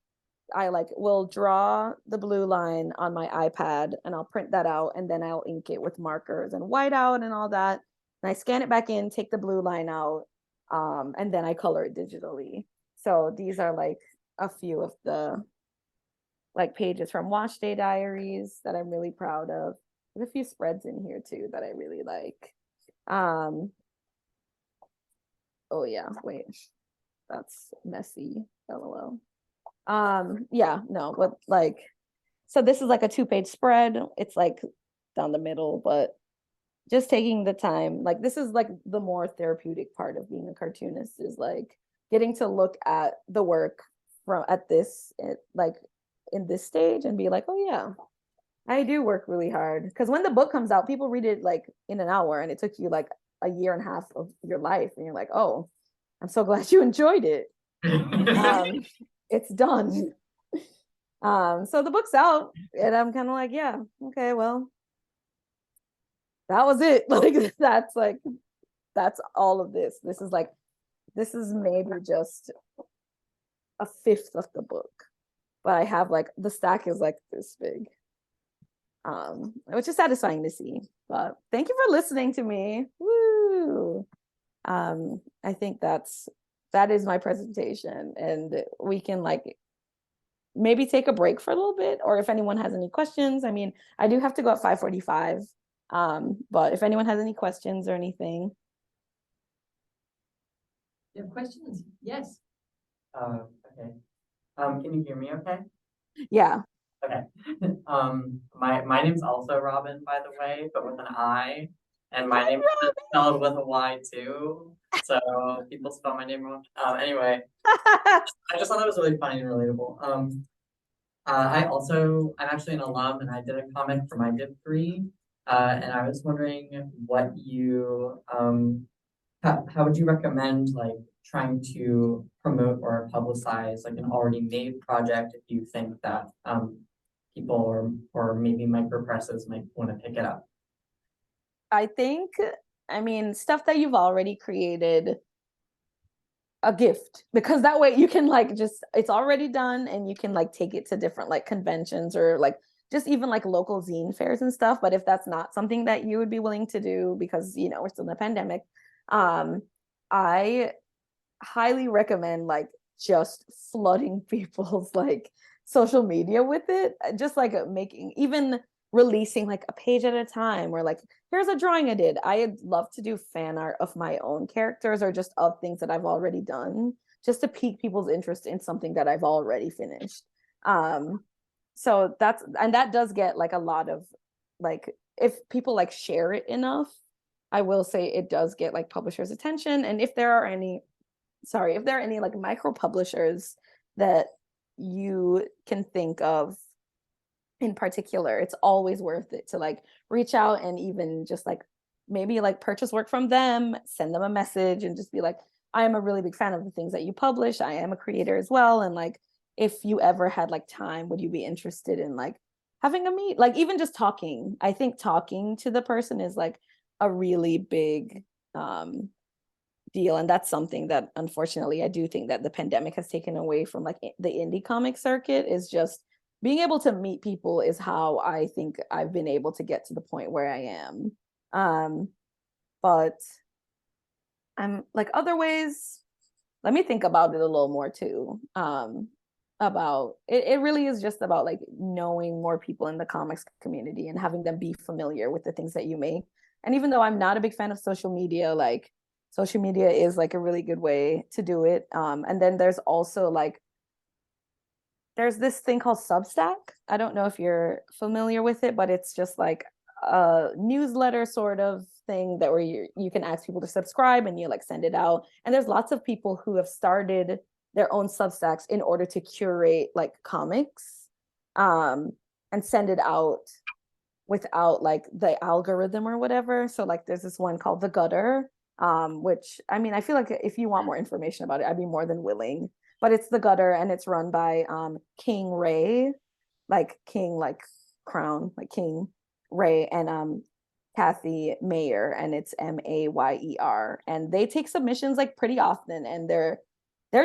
I like will draw the blue line on my iPad and I'll print that out, and then I'll ink it with markers and whiteout and all that. And I scan it back in, take the blue line out, and then I color it digitally. So these are like a few of the like pages from Wash Day Diaries that I'm really proud of. There's a few spreads in here too that I really like. Oh yeah, wait, that's messy. LOL. Yeah, no, but like, so this is like a 2-page spread. It's like down the middle, but just taking the time, like this is like the more therapeutic part of being a cartoonist, is like getting to look at the work like in this stage and be like, oh yeah, I do work really hard. Because when the book comes out, people read it like in an hour, and it took you like a year and a half of your life, and you're like, oh, I'm so glad you enjoyed it. It's done. So the book's out, and I'm kind of like, yeah, okay, well, that was it. Like that's all of this. This is maybe just a fifth of the book, but I have like the stack is like this big. which is satisfying to see. But thank you for listening to me. Woo! I think that is my presentation, and we can like maybe take a break for a little bit, or if anyone has any questions. I mean, I do have to go at 5:45. But if anyone has any questions or anything. You have questions? Yes. Okay. Can you hear me okay? Yeah. Okay. My name's also Robyn, by the way, but with an I. And my name is spelled with a Y too. So people spell my name wrong. Anyway, I just thought that was really funny and relatable. I'm actually an alum and I did a comic for my Div 3. And I was wondering what you how would you recommend like trying to promote or publicize like an already made project if you think that people or maybe micropresses might want to pick it up? I think, I mean, stuff that you've already created, a gift, because that way you can like just, it's already done and you can like take it to different like conventions or like just even like local zine fairs and stuff. But if that's not something that you would be willing to do because, you know, we're still in a pandemic, I highly recommend like just flooding people's like social media with it, just like making, even releasing like a page at a time, or like here's a drawing I did. I'd love to do fan art of my own characters or just of things that I've already done, just to pique people's interest in something that I've already finished. So that does get like a lot of like, if people like share it enough, I will say it does get like publishers' attention. And if there are any like micro publishers that you can think of in particular, it's always worth it to like reach out and even just like maybe like purchase work from them, send them a message and just be like, I am a really big fan of the things that you publish. I am a creator as well. And like, if you ever had like time, would you be interested in like having a meet? Like even just talking. I think talking to the person is like a really big deal. And that's something that unfortunately I do think that the pandemic has taken away from like the indie comic circuit, is just being able to meet people is how I think I've been able to get to the point where I am. But I'm like other ways, let me think about it a little more too. About it really is just about like knowing more people in the comics community and having them be familiar with the things that you make. And even though I'm not a big fan of social media, like social media is like a really good way to do it. And then there's also like, there's this thing called Substack. I don't know if you're familiar with it, but it's just like a newsletter sort of thing that where you can ask people to subscribe and you like send it out. And there's lots of people who have started their own Substacks in order to curate like comics and send it out without like the algorithm or whatever. So like there's this one called The Gutter, which I mean, I feel like if you want more information about it, I'd be more than willing. But it's The Gutter and it's run by King Ray, like King, like crown, like King Ray, and Kathy Mayer, and it's Mayer. And they take submissions like pretty often, and they're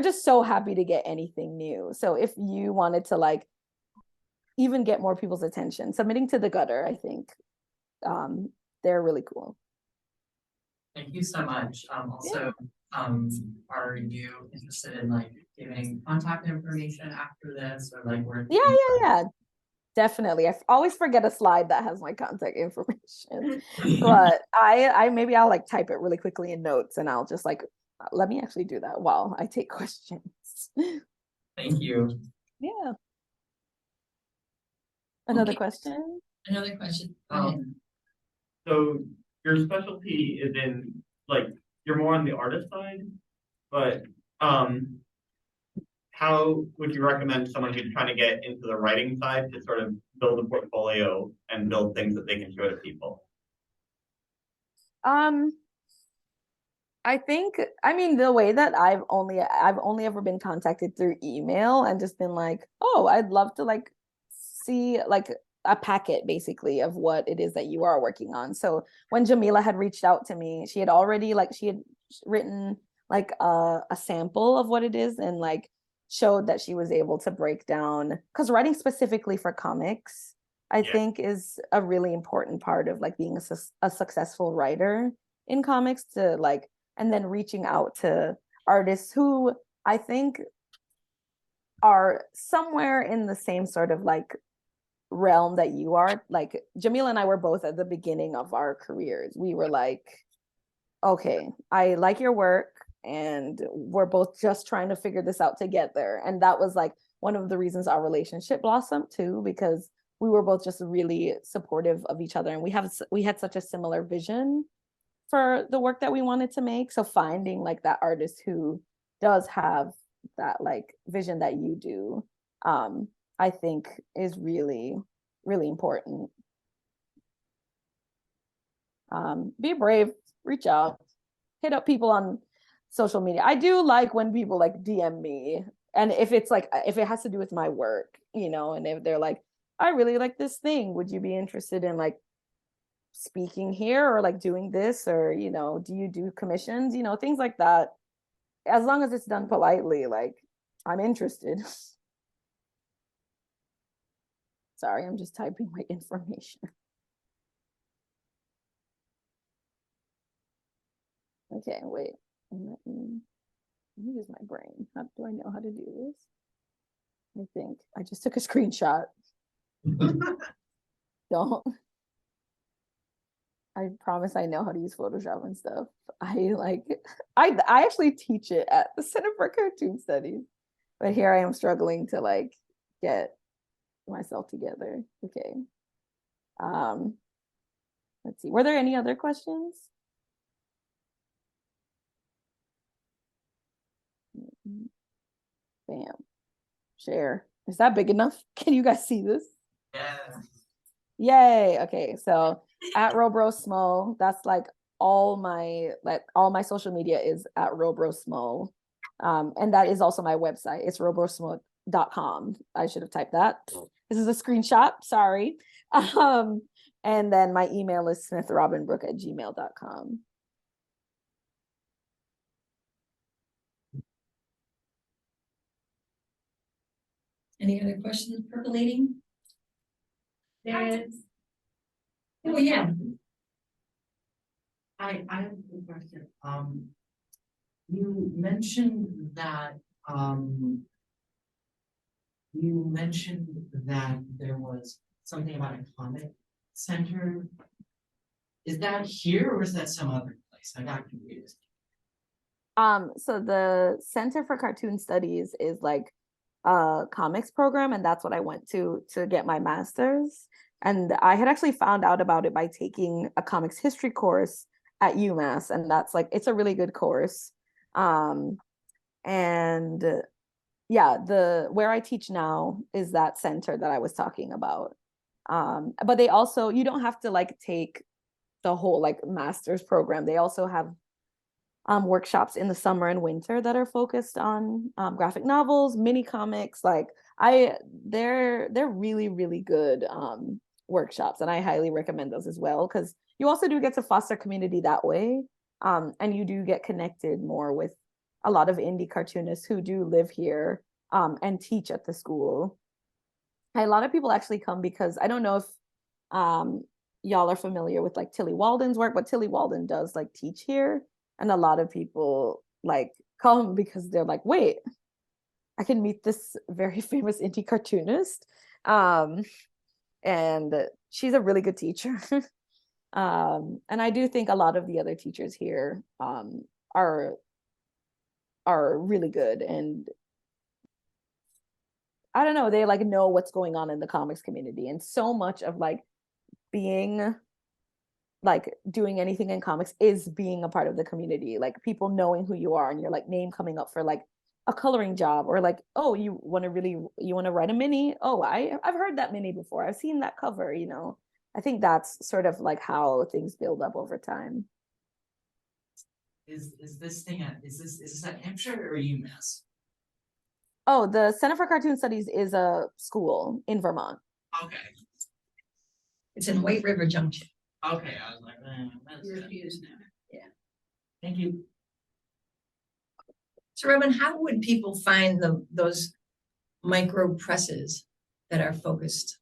just so happy to get anything new. So if you wanted to like even get more people's attention, submitting to The Gutter, I think they're really cool. Thank you so much. Also, are you interested in like giving contact information after this, or like where? Yeah. Definitely. I always forget a slide that has my contact information, but I maybe I'll like type it really quickly in notes, and I'll just like, let me actually do that while I take questions. Thank you. Yeah. Another question? Another question. So your specialty is in like, you're more on the artist side, but how would you recommend someone who's trying to get into the writing side to sort of build a portfolio and build things that they can show to people? I think, I mean, the way that I've only ever been contacted through email and just been like, oh, I'd love to like see like a packet basically of what it is that you are working on. So when Jamila had reached out to me, she had written like a sample of what it is and like showed that she was able to break down, because writing specifically for comics I Yeah. think is a really important part of like being a successful writer in comics, to like, and then reaching out to artists who I think are somewhere in the same sort of like realm that you are. Like Jamila and I were both at the beginning of our careers. We were like, okay, I like your work, and we're both just trying to figure this out together. And that was like one of the reasons our relationship blossomed too, because we were both just really supportive of each other, and we had such a similar vision for the work that we wanted to make. So finding like that artist who does have that like vision that you do, I think is really, really important. Be brave, reach out, hit up people on social media. I do like when people like DM me, and if it's like, if it has to do with my work, you know, and if they're like, I really like this thing, would you be interested in like speaking here, or like doing this, or, you know, do you do commissions, you know, things like that. As long as it's done politely, like, I'm interested. Sorry, I'm just typing my information. Okay, wait. Let me use my brain. How do I know how to do this? I think I just took a screenshot. Don't. I promise I know how to use Photoshop and stuff. I actually teach it at the Center for Cartoon Studies, but here I am struggling to like get myself together. Okay. Let's see. Were there any other questions? Bam. Share. Is that big enough? Can you guys see this? Yeah. Yay. Okay. So at RoBroSmo, that's like all my social media is at RoBroSmo. And that is also my website. It's robrosmo.com. I should have typed that. This is a screenshot. Sorry. And then my email is smithrobynbrook@gmail.com. Any other questions percolating? There's. Oh, yeah. I have a question. You mentioned that, there was something about a comic center. Is that here or is that some other place? I got confused. So the Center for Cartoon Studies is like a comics program, and that's what I went to get my master's. And I had actually found out about it by taking a comics history course at UMass, and that's like, it's a really good course. And yeah, where I teach now is that center that I was talking about. But they also, you don't have to like take the whole like master's program. They also have workshops in the summer and winter that are focused on graphic novels, mini comics. Like they're really, really good workshops, and I highly recommend those as well, because you also do get to foster community that way, and you do get connected more with a lot of indie cartoonists who do live here and teach at the school. A lot of people actually come because, I don't know if y'all are familiar with like Tilly Walden's work, but Tilly Walden does like teach here, and a lot of people like come because they're like, wait, I can meet this very famous indie cartoonist. And she's a really good teacher. And I do think a lot of the other teachers here are really good, and I don't know, they like know what's going on in the comics community. And so much of like being like doing anything in comics is being a part of the community, like people knowing who you are and your like name coming up for like a coloring job, or like, oh, you want to write a mini, oh, I've heard that mini before, I've seen that cover, you know. I think that's sort of like how things build up over time. Is this at Hampshire or UMass? Oh, the Center for Cartoon Studies is a school in Vermont. Okay. It's in White River Junction. Okay, I was like, You're confused now. Yeah. thank you. So Robyn, how would people find those micro presses that are focused?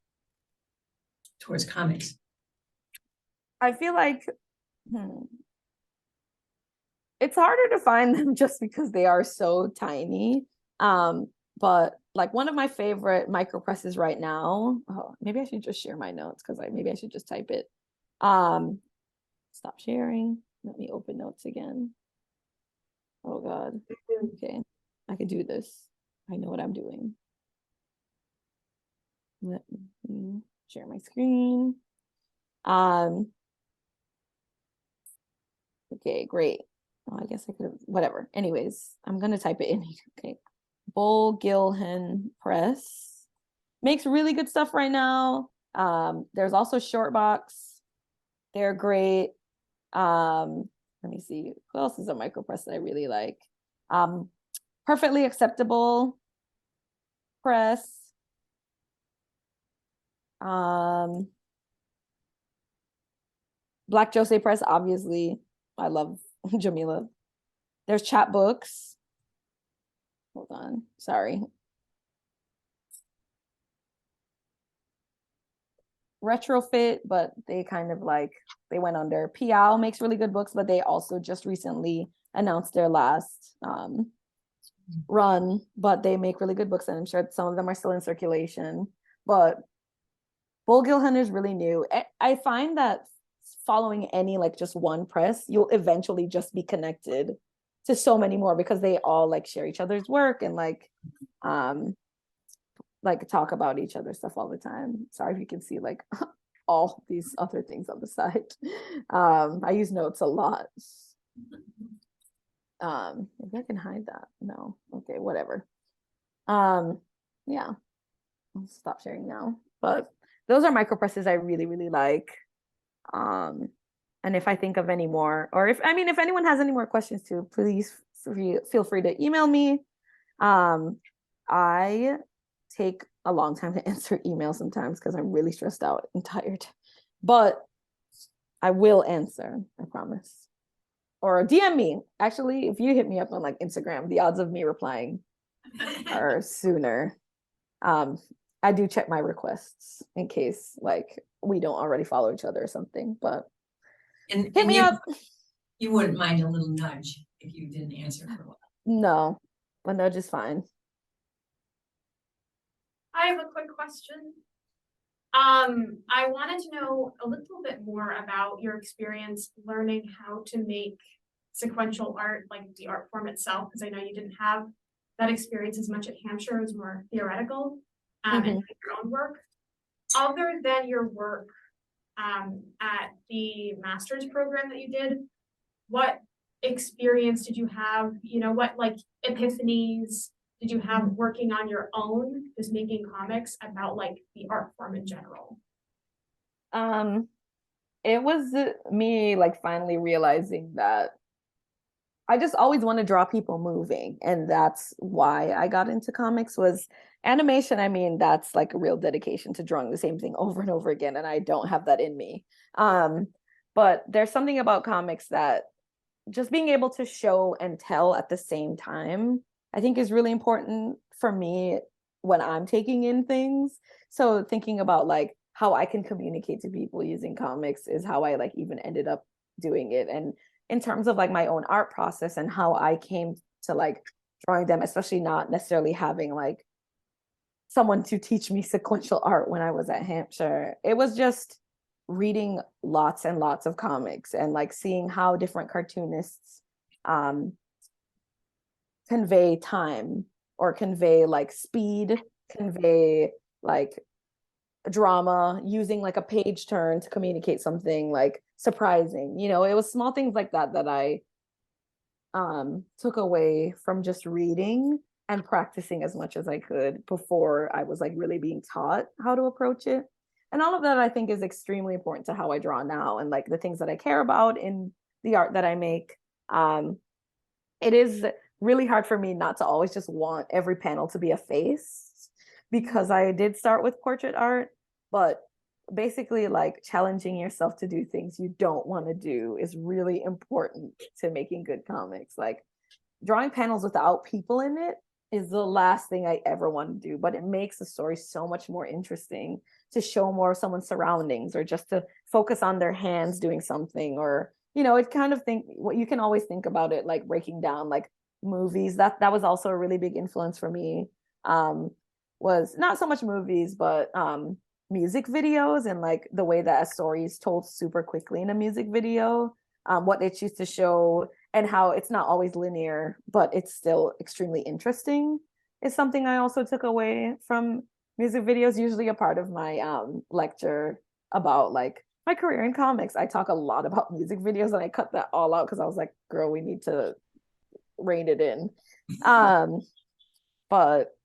towards comics? I feel like it's harder to find them just because they are so tiny. But like one of my favorite micro presses right now, oh, maybe I should just share my notes because maybe I should just type it. Stop sharing. Let me open notes again. Oh God. Okay, I could do this. I know what I'm doing. Let me share my screen. Okay, great. Oh, I guess I could have, whatever. Anyways, I'm gonna type it in here. Okay. Bull Gilhan Press makes really good stuff right now. There's also Shortbox. They're great. Let me see. Who else is a micro press that I really like? Perfectly Acceptable Press. Black Jose Press, obviously. I love Jamila. There's Chapbooks. Hold on. Sorry. Retrofit, but they kind of like, they went under. Piao makes really good books, but they also just recently announced their last run, but they make really good books, and I'm sure some of them are still in circulation. But Bull Gilhan is really new. I find that following any like just one press, you'll eventually just be connected to so many more because they all like share each other's work and like talk about each other's stuff all the time. Sorry if you can see like all these other things on the side. I use notes a lot. Maybe I can hide that. No. Okay, whatever. Yeah. I'll stop sharing now. But those are micro presses I really, really like. And if I think of any more, or if anyone has any more questions too, please feel free to email me. I take a long time to answer emails sometimes because I'm really stressed out and tired, but I will answer, I promise. Or DM me. Actually, if you hit me up on like Instagram, the odds of me replying are sooner. I do check my requests in case like we don't already follow each other or something, but hit me up. You wouldn't mind a little nudge if you didn't answer for a while. No, a nudge is fine. I have a quick question. I wanted to know a little bit more about your experience learning how to make sequential art, like the art form itself, because I know you didn't have that experience as much at Hampshire. It was more theoretical and your own work. Other than your work at the master's program that you did, what experience did you have? You know, what like epiphanies did you have working on your own, just making comics about like the art form in general? It was me like finally realizing that I just always want to draw people moving, and that's why I got into comics. Was animation. I mean, that's like a real dedication to drawing the same thing over and over again, and I don't have that in me. But there's something about comics that just being able to show and tell at the same time, I think is really important for me when I'm taking in things. So thinking about like how I can communicate to people using comics is how I like even ended up doing it. And in terms of like my own art process and how I came to like drawing them, especially not necessarily having like someone to teach me sequential art when I was at Hampshire, it was just reading lots and lots of comics and like seeing how different cartoonists convey time or convey like speed, convey like drama, using like a page turn to communicate something like surprising. You know, it was small things like that that I took away from just reading and practicing as much as I could before I was like really being taught how to approach it. And all of that I think is extremely important to how I draw now and like the things that I care about in the art that I make. It is really hard for me not to always just want every panel to be a face, because I did start with portrait art, but basically like challenging yourself to do things you don't want to do is really important to making good comics. Like drawing panels without people in it is the last thing I ever want to do, but it makes the story so much more interesting. to show more of someone's surroundings, or just to focus on their hands doing something, or it kind of what you can always think about it like breaking down like movies. That was also a really big influence for me. Was not so much movies, but music videos, and like the way that a story is told super quickly in a music video, what they choose to show, and how it's not always linear, but it's still extremely interesting, is something I also took away from music videos. Usually a part of my lecture about like my career in comics, I talk a lot about music videos, and I cut that all out because I was like, girl, we need to rein it in. But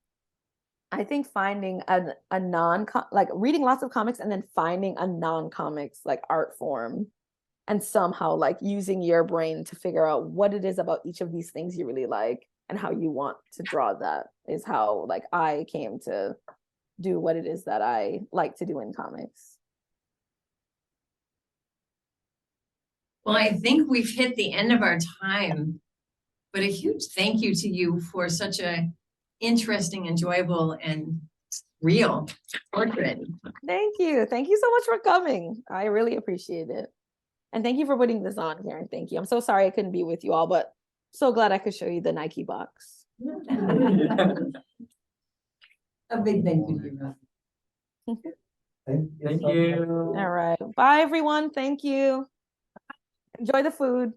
I think finding a like reading lots of comics and then finding a non-comics like art form, and somehow like using your brain to figure out what it is about each of these things you really like and how you want to draw that, is how like I came to do what it is that I like to do in comics. Well, I think we've hit the end of our time, but a huge thank you to you for such a interesting, enjoyable, and real portrait. Thank you. Thank you so much for coming. I really appreciate it. And thank you for putting this on, Karen. Thank you. I'm so sorry I couldn't be with you all, but so glad I could show you the Nike box. A big thank you to you. Thank you. All right. Bye, everyone. Thank you. Enjoy the food.